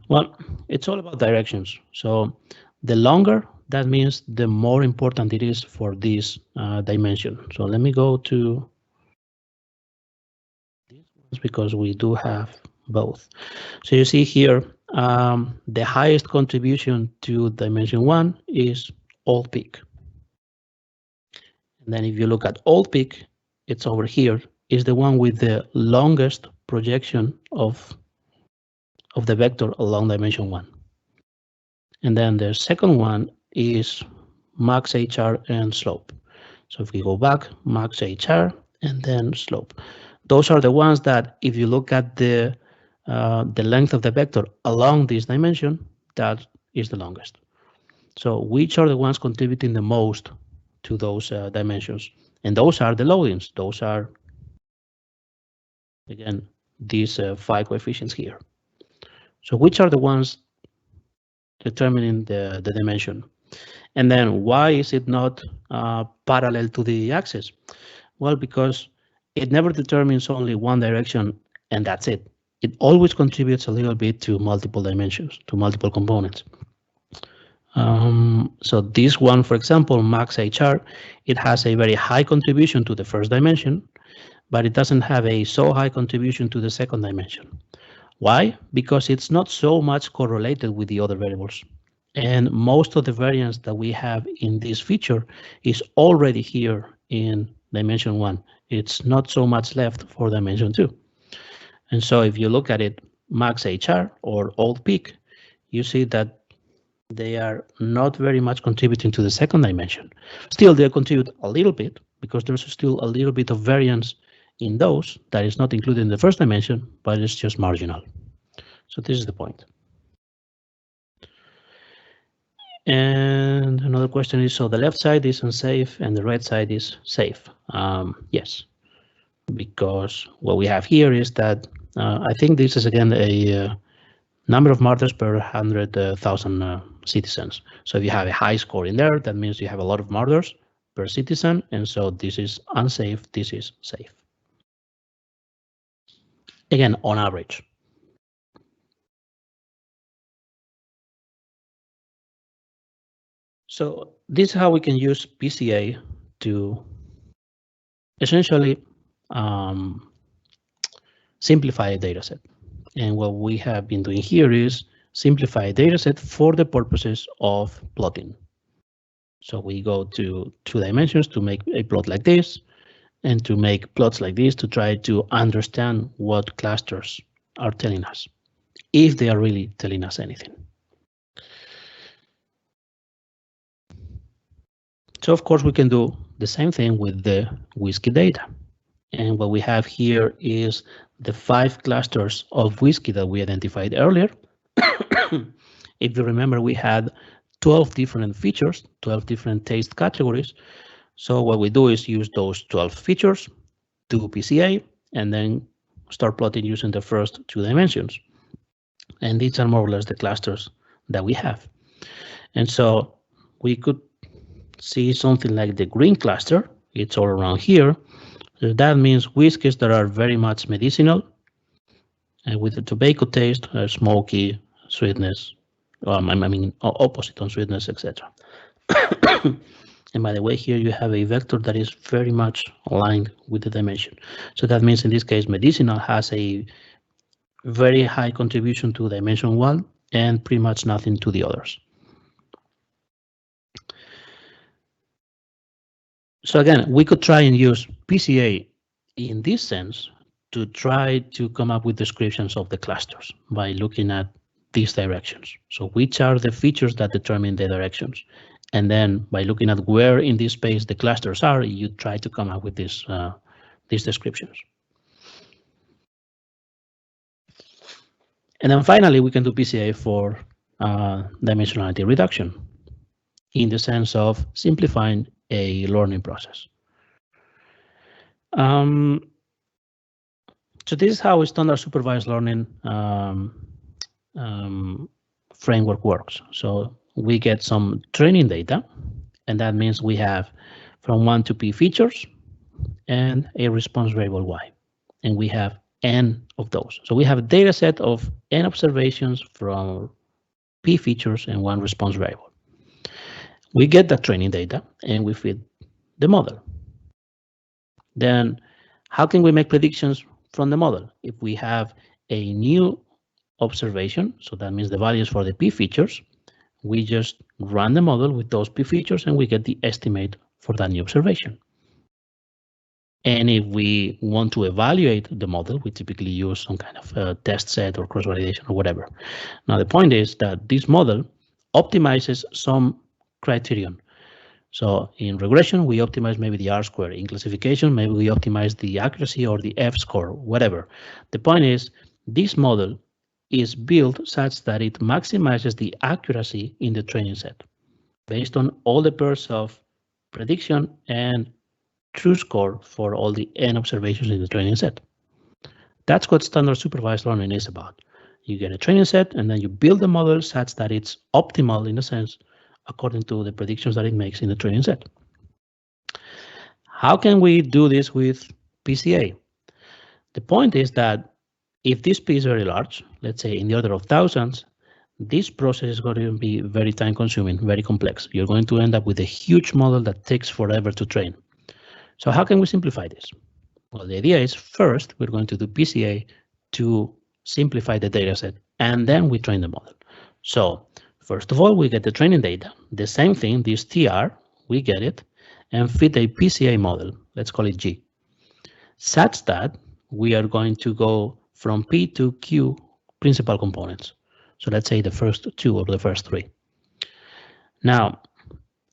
Well, it's all about directions. So the longer, that means the more important it is for this dimension. So let me go to these ones because we do have both. So you see here, the highest contribution to dimension 1 is all peak. And then if you look at all peak, it's over here, is the one with the longest projection of the vector along dimension 1. And then the second one is max HR and slope. So if we go back, max HR and then slope. Those are the ones that if you look at the length of the vector along this dimension, that is the longest. So which are the ones contributing the most to those dimensions? And those are the loadings. Those are, again, these 5 coefficients here. So which are the ones determining the dimension? And then why is it not parallel to the axis? Well, because it never determines only one direction and that's it. It always contributes a little bit to multiple dimensions, to multiple components. So this one, for example, max HR, it has a very high contribution to the first dimension, but it doesn't have a so high contribution to the second dimension. Why? Because it's not so much correlated with the other variables. And most of the variance that we have in this feature is already here in dimension 1. It's not so much left for dimension 2. And so if you look at it, max HR or old peak, you see that they are not very much contributing to the second dimension. Still, they contribute a little bit because there's still a little bit of variance in those that is not included in the first dimension, but it's just marginal. So this is the point. And another question is, so the left side is unsafe and the right side is safe? Yes, because what we have here is that I think this is again a number of martyrs per 100,000 citizens. So if you have a high score in there, that means you have a lot of martyrs per citizen, and so this is unsafe, this is safe. Again, on average. So this is how we can use PCA to essentially simplify a dataset. And what we have been doing here is simplify a dataset for the purposes of plotting. So we go to 2 dimensions to make a plot like this, and to make plots like this to try to understand what clusters are telling us, if they are really telling us anything. So of course we can do the same thing with the whiskey data. And what we have here is the 5 clusters of whiskey that we identified earlier. If you remember, we had 12 different features, 12 different taste categories. So what we do is use those 12 features, do PCA, and then start plotting using the first 2 dimensions. And these are more or less the clusters that we have. And so we could see something like the green cluster. It's all around here. So that means whiskeys that are very much medicinal and with the tobacco taste, smoky, sweetness, I mean opposite on sweetness, etc. And by the way, here you have a vector that is very much aligned with the dimension. So that means in this case, medicinal has a very high contribution to dimension 1 and pretty much nothing to the others. So again, we could try and use PCA in this sense to try to come up with descriptions of the clusters by looking at these directions. So which are the features that determine the directions? And then by looking at where in this space the clusters are, you try to come up with these descriptions. And then finally, we can do PCA for dimensionality reduction in the sense of simplifying a learning process. So this is how a standard supervised learning framework works. So we get some training data, and that means we have from 1 to p features and a response variable y, and we have n of those. So we have a data set of n observations from p features and 1 response variable. We get that training data and we feed the model. Then how can we make predictions from the model? If we have a new observation, so that means the values for the p features, we just run the model with those p features and we get the estimate for that new observation. And if we want to evaluate the model, we typically use some kind of test set or cross-validation or whatever. Now, the point is that this model optimizes some criterion. So in regression, we optimize maybe the R-square. In classification, maybe we optimize the accuracy or the F-score, whatever. The point is, this model is built such that it maximizes the accuracy in the training set based on all the pairs of prediction and true score for all the n observations in the training set. That's what standard supervised learning is about. You get a training set and then you build a model such that it's optimal in a sense according to the predictions that it makes in the training set. How can we do this with PCA? The point is that if this P is very large, let's say in the order of thousands, this process is going to be very time consuming, very complex. You're going to end up with a huge model that takes forever to train. So how can we simplify this? Well, the idea is first, we're going to do PCA to simplify the data set, and then we train the model. So first of all, we get the training data. The same thing, this TR, we get it, and fit a PCA model, let's call it G, such that we are going to go from P to Q principal components. So let's say the first 2 or the first 3. Now,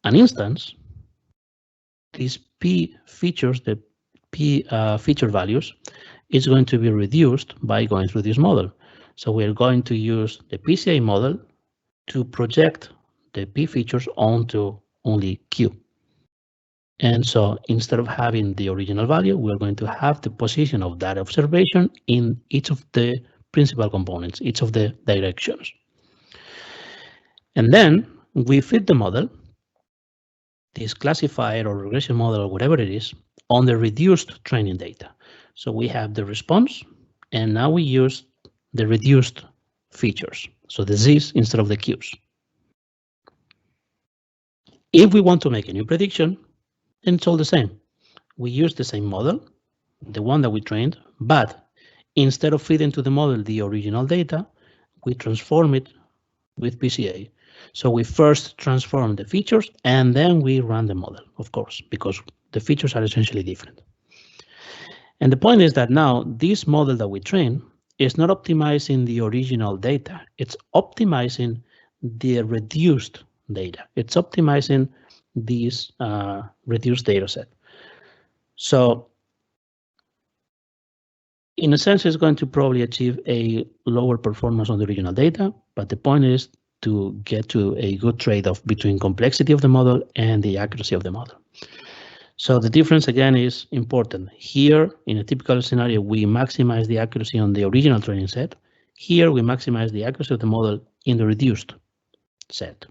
an instance, these P features, the P feature values, is going to be reduced by going through this model. So we're going to use the PCA model to project the P features onto only Q. And so instead of having the original value, we're going to have the position of that observation in each of the principal components, each of the directions. And then we fit the model, this classifier or regression model or whatever it is, on the reduced training data. So we have the response, and now we use the reduced features. So the Z's instead of the Q's. If we want to make a new prediction, then it's all the same. We use the same model, the one that we trained, but instead of feeding to the model the original data, we transform it with PCA. So we first transform the features and then we run the model, of course, because the features are essentially different. And the point is that now this model that we train is not optimizing the original data. It's optimizing the reduced data. It's optimizing this reduced data set. So in a sense, it's going to probably achieve a lower performance on the original data, but the point is to get to a good trade-off between complexity of the model and the accuracy of the model. So the difference again is important. Here, in a typical scenario, we maximize the accuracy on the original training set. Here, we maximize the accuracy of the model in the reduced set.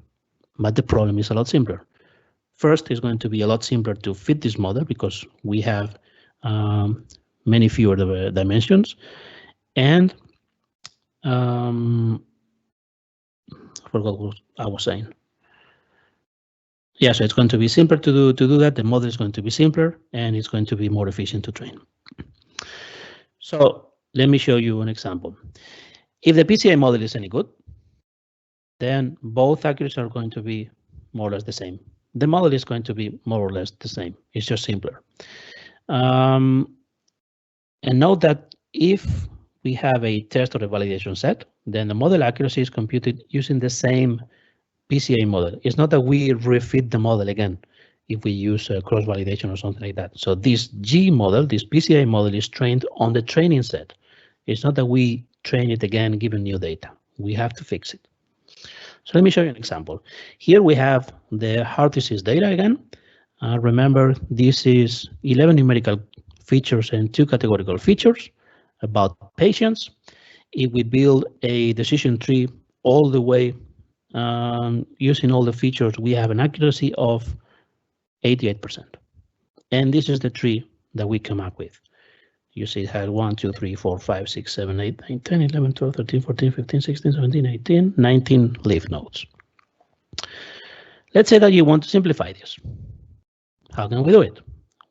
But the problem is a lot simpler. First, it's going to be a lot simpler to fit this model because we have many fewer dimensions. And I forgot what I was saying. Yeah, so it's going to be simpler to do that. The model is going to be simpler and it's going to be more efficient to train. So let me show you an example. If the PCA model is any good, then both accuracies are going to be more or less the same. The model is going to be more or less the same. It's just simpler. And note that if we have a test or a validation set, then the model accuracy is computed using the same PCA model. It's not that we refit the model again if we use cross-validation or something like that. So this G model, this PCA model, is trained on the training set. It's not that we train it again given new data. We have to fix it. So let me show you an example. Here we have the heart disease data again. Remember, this is 11 numerical features and 2 categorical features about patients. If we build a decision tree all the way using all the features, we have an accuracy of 88%. And this is the tree that we come up with. You see it had 1, 2, 3, 4, 5, 6, 7, 8, 9, 10, 11, 12, 13, 14, 15, 16, 17, 18, 19 leaf nodes. Let's say that you want to simplify this. How can we do it?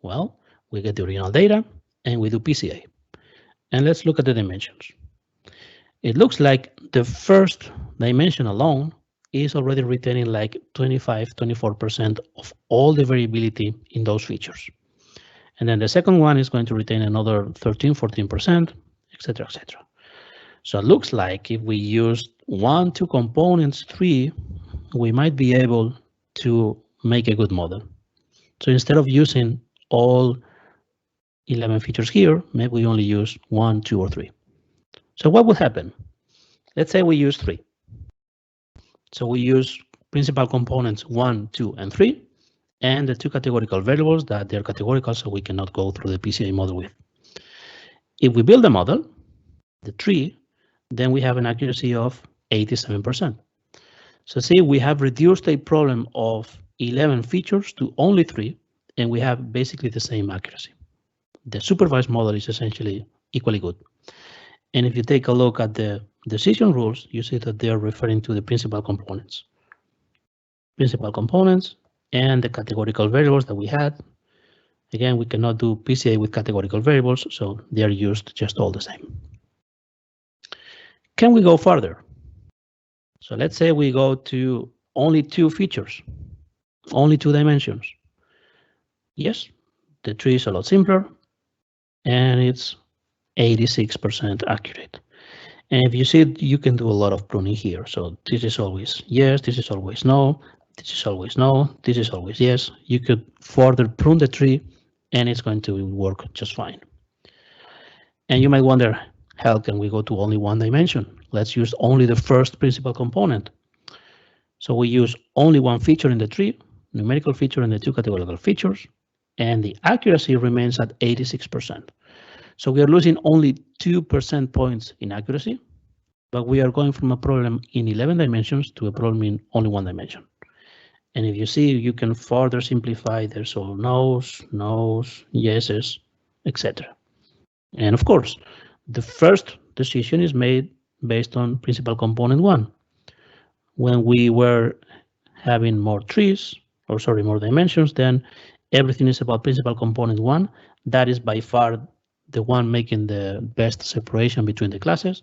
Well, we get the original data and we do PCA. And let's look at the dimensions. It looks like the first dimension alone is already retaining like 25, 24% of all the variability in those features. And then the second one is going to retain another 13, 14%, etc., etc. So it looks like if we use 1, 2 components, 3, we might be able to make a good model. So instead of using all 11 features here, maybe we only use 1, 2, or 3. So what would happen? Let's say we use 3. So we use principal components 1, 2, and 3, and the 2 categorical variables that they're categorical, so we cannot go through the PCA model with. If we build a model, the tree, then we have an accuracy of 87%. So see, we have reduced a problem of 11 features to only 3, and we have basically the same accuracy. The supervised model is essentially equally good. And if you take a look at the decision rules, you see that they are referring to the principal components. Principal components and the categorical variables that we had. Again, we cannot do PCA with categorical variables, so they are used just all the same. Can we go further? So let's say we go to only 2 features, only 2 dimensions. Yes, the tree is a lot simpler, and it's 86% accurate. And if you see it, you can do a lot of pruning here. So this is always yes, this is always no, this is always no, this is always yes. You could further prune the tree, and it's going to work just fine. And you might wonder, how can we go to only 1 dimension? Let's use only the first principal component. So we use only 1 feature in the tree, numerical feature and the 2 categorical features, and the accuracy remains at 86%. So we are losing only 2% points in accuracy, but we are going from a problem in 11 dimensions to a problem in only 1 dimension. And if you see, you can further simplify. There's all no's, yeses, etc. And of course, the first decision is made based on principal component 1. When we were having more trees, or sorry, more dimensions, then everything is about principal component 1. That is by far the one making the best separation between the classes.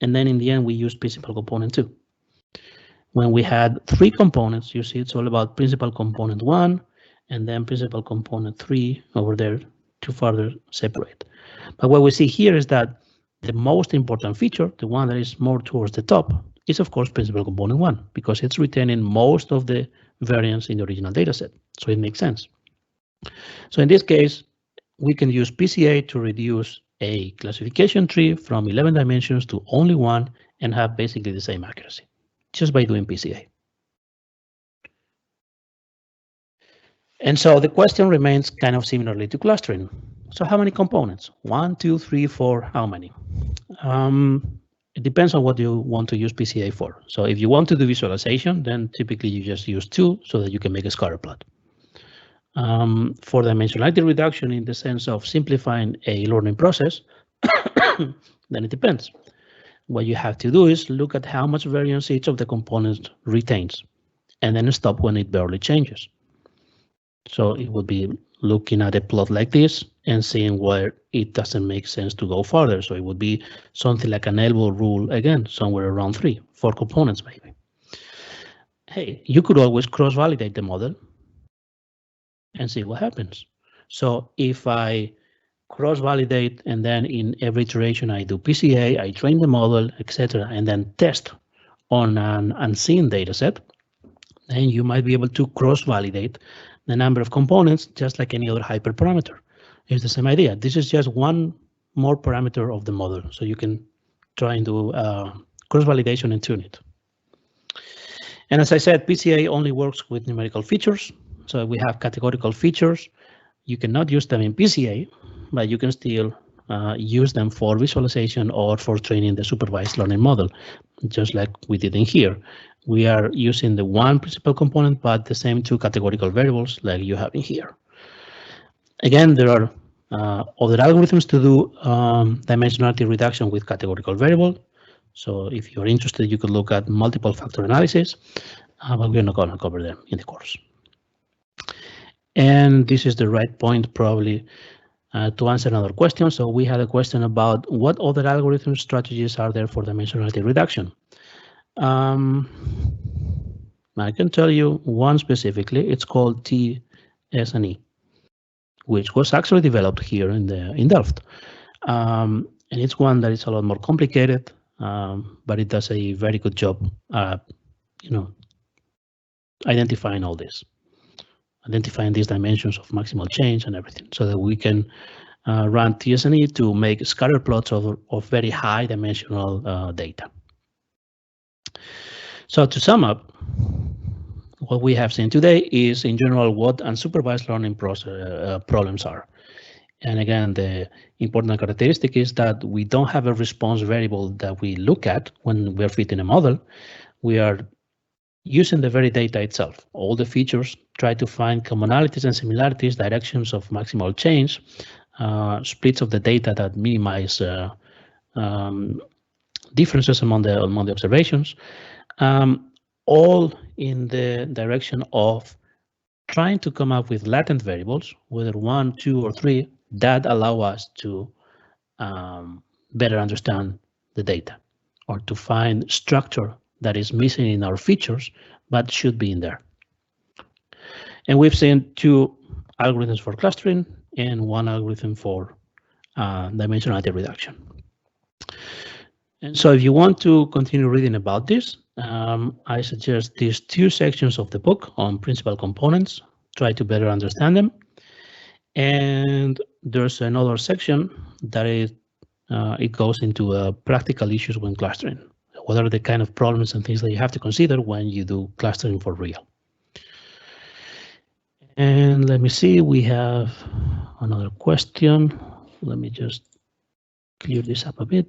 And then in the end, we use principal component 2. When we had 3 components, you see it's all about principal component 1 and then principal component 3 over there to further separate. But what we see here is that the most important feature, the one that is more towards the top, is of course principal component 1, because it's retaining most of the variance in the original data set. So it makes sense. So in this case, we can use PCA to reduce a classification tree from 11 dimensions to only 1 and have basically the same accuracy, just by doing PCA. And so the question remains kind of similarly to clustering. So how many components? 1, 2, 3, 4, how many? It depends on what you want to use PCA for. So if you want to do visualization, then typically you just use 2 so that you can make a scatter plot. For dimensionality reduction in the sense of simplifying a learning process, then it depends. What you have to do is look at how much variance each of the components retains, and then stop when it barely changes. So it would be looking at a plot like this and seeing where it doesn't make sense to go further. So it would be something like an elbow rule, again, somewhere around 3, 4 components maybe. Hey, you could always cross-validate the model and see what happens. So if I cross-validate, and then in every iteration I do PCA, I train the model, etc., and then test on an unseen data set, then you might be able to cross-validate the number of components just like any other hyperparameter. It's the same idea. This is just one more parameter of the model, so you can try and do cross-validation and tune it. And as I said, PCA only works with numerical features. So we have categorical features. You cannot use them in PCA, but you can still use them for visualization or for training the supervised learning model, just like we did in here. We are using the one principal component, but the same two categorical variables like you have in here. Again, there are other algorithms to do dimensionality reduction with categorical variable. So if you're interested, you could look at multiple factor analysis, but we're not going to cover them in the course. And this is the right point probably to answer another question. So we had a question about what other algorithm strategies are there for dimensionality reduction. I can tell you one specifically. It's called TS&E, which was actually developed here in Delft. And it's one that is a lot more complicated, but it does a very good job, identifying all this, identifying these dimensions of maximal change and everything, so that we can run TS&E to make scatter plots of very high dimensional data. So to sum up, what we have seen today is, in general, what unsupervised learning problems are. And again, the important characteristic is that we don't have a response variable that we look at when we're fitting a model. We are using the very data itself. All the features try to find commonalities and similarities, directions of maximal change, splits of the data that minimize differences among the observations, all in the direction of trying to come up with latent variables, whether 1, 2, or 3, that allow us to better understand the data, or to find structure that is missing in our features, but should be in there. And we've seen 2 algorithms for clustering and 1 algorithm for dimensionality reduction. And so if you want to continue reading about this, I suggest these 2 sections of the book on principal components. Try to better understand them. And there's another section that is, it goes into practical issues when clustering. What are the kind of problems and things that you have to consider when you do clustering for real? And let me see, we have another question. Let me just clear this up a bit.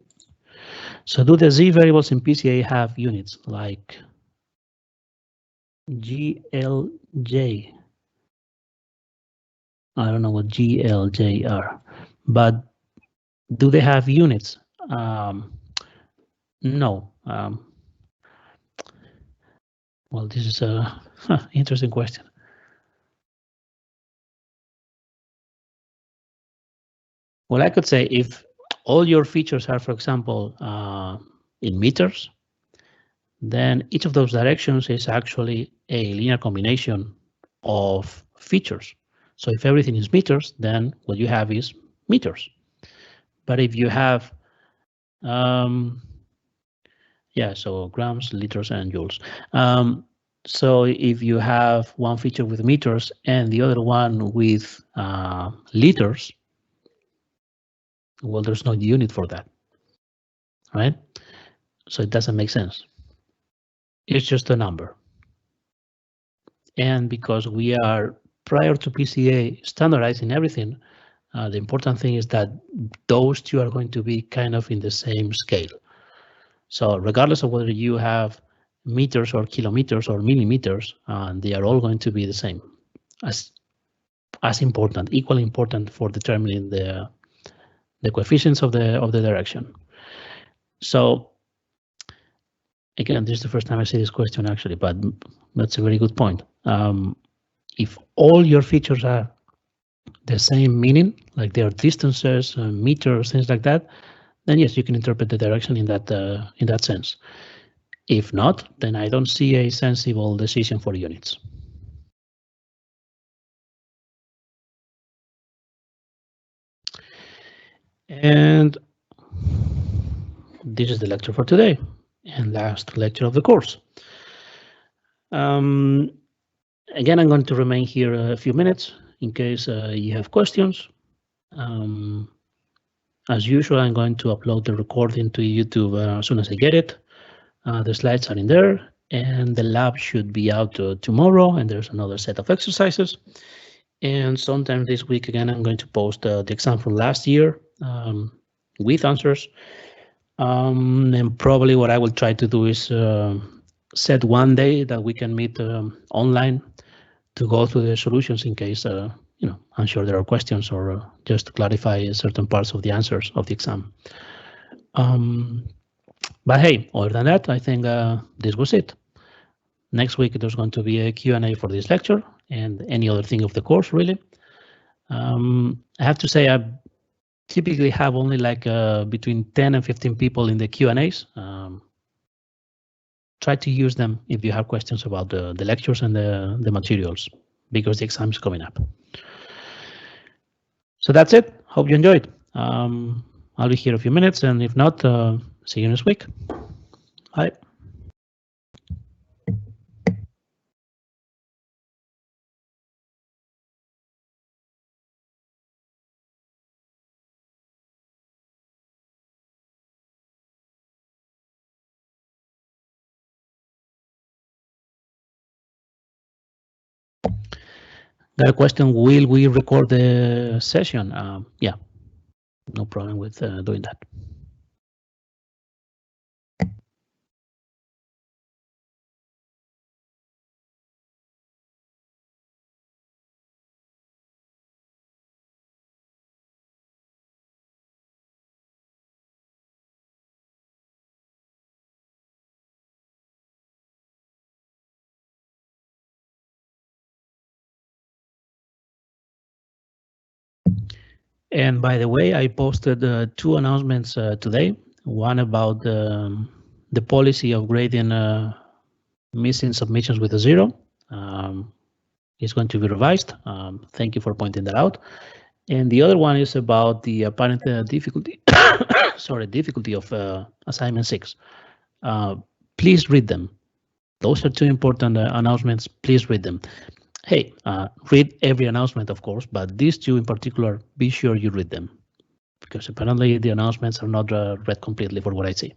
So do the Z variables in PCA have units like GLJ? I don't know what GLJ are, but do they have units? No. Well, this is a interesting question. Well, I could say if all your features are, for example, in meters, then each of those directions is actually a linear combination of features. So if everything is meters, then what you have is meters. But if you have, so grams, liters, and joules. So if you have one feature with meters and the other one with liters, well, there's no unit for that, right? So it doesn't make sense. It's just a number. And because we are, prior to PCA, standardizing everything, the important thing is that those 2 are going to be kind of in the same scale. So regardless of whether you have meters or kilometers or millimeters, they are all going to be the same, as important, equally important for determining the coefficients of the direction. So again, this is the first time I see this question actually, but that's a very good point. If all your features are the same meaning, like they are distances, meters, things like that, then yes, you can interpret the direction in that sense. If not, then I don't see a sensible decision for units. And this is the lecture for today and last lecture of the course. Again, I'm going to remain here a few minutes in case you have questions. As usual, I'm going to upload the recording to YouTube as soon as I get it. The slides are in there, and the lab should be out tomorrow, and there's another set of exercises. And sometime this week, again, I'm going to post the exam from last year with answers. And probably what I will try to do is set one day that we can meet online to go through the solutions in case, I'm sure there are questions or just to clarify certain parts of the answers of the exam. But hey, other than that, I think this was it. Next week, there's going to be a Q&A for this lecture and any other thing of the course, really. I have to say, I typically have only like between 10 and 15 people in the Q&As. Try to use them if you have questions about the lectures and the materials, because the exam is coming up. So that's it. Hope you enjoyed. I'll be here a few minutes, and if not, see you next week. Bye. Got a question, will we record the session? Yeah, no problem with doing that. And by the way, I posted two announcements today. One about the policy of grading missing submissions with a 0. It's going to be revised. Thank you for pointing that out. And the other one is about the apparent difficulty, difficulty of assignment 6. Please read them. Those are two important announcements. Please read them. Hey, read every announcement, of course, but these two in particular, be sure you read them, because apparently the announcements are not read completely for what I see.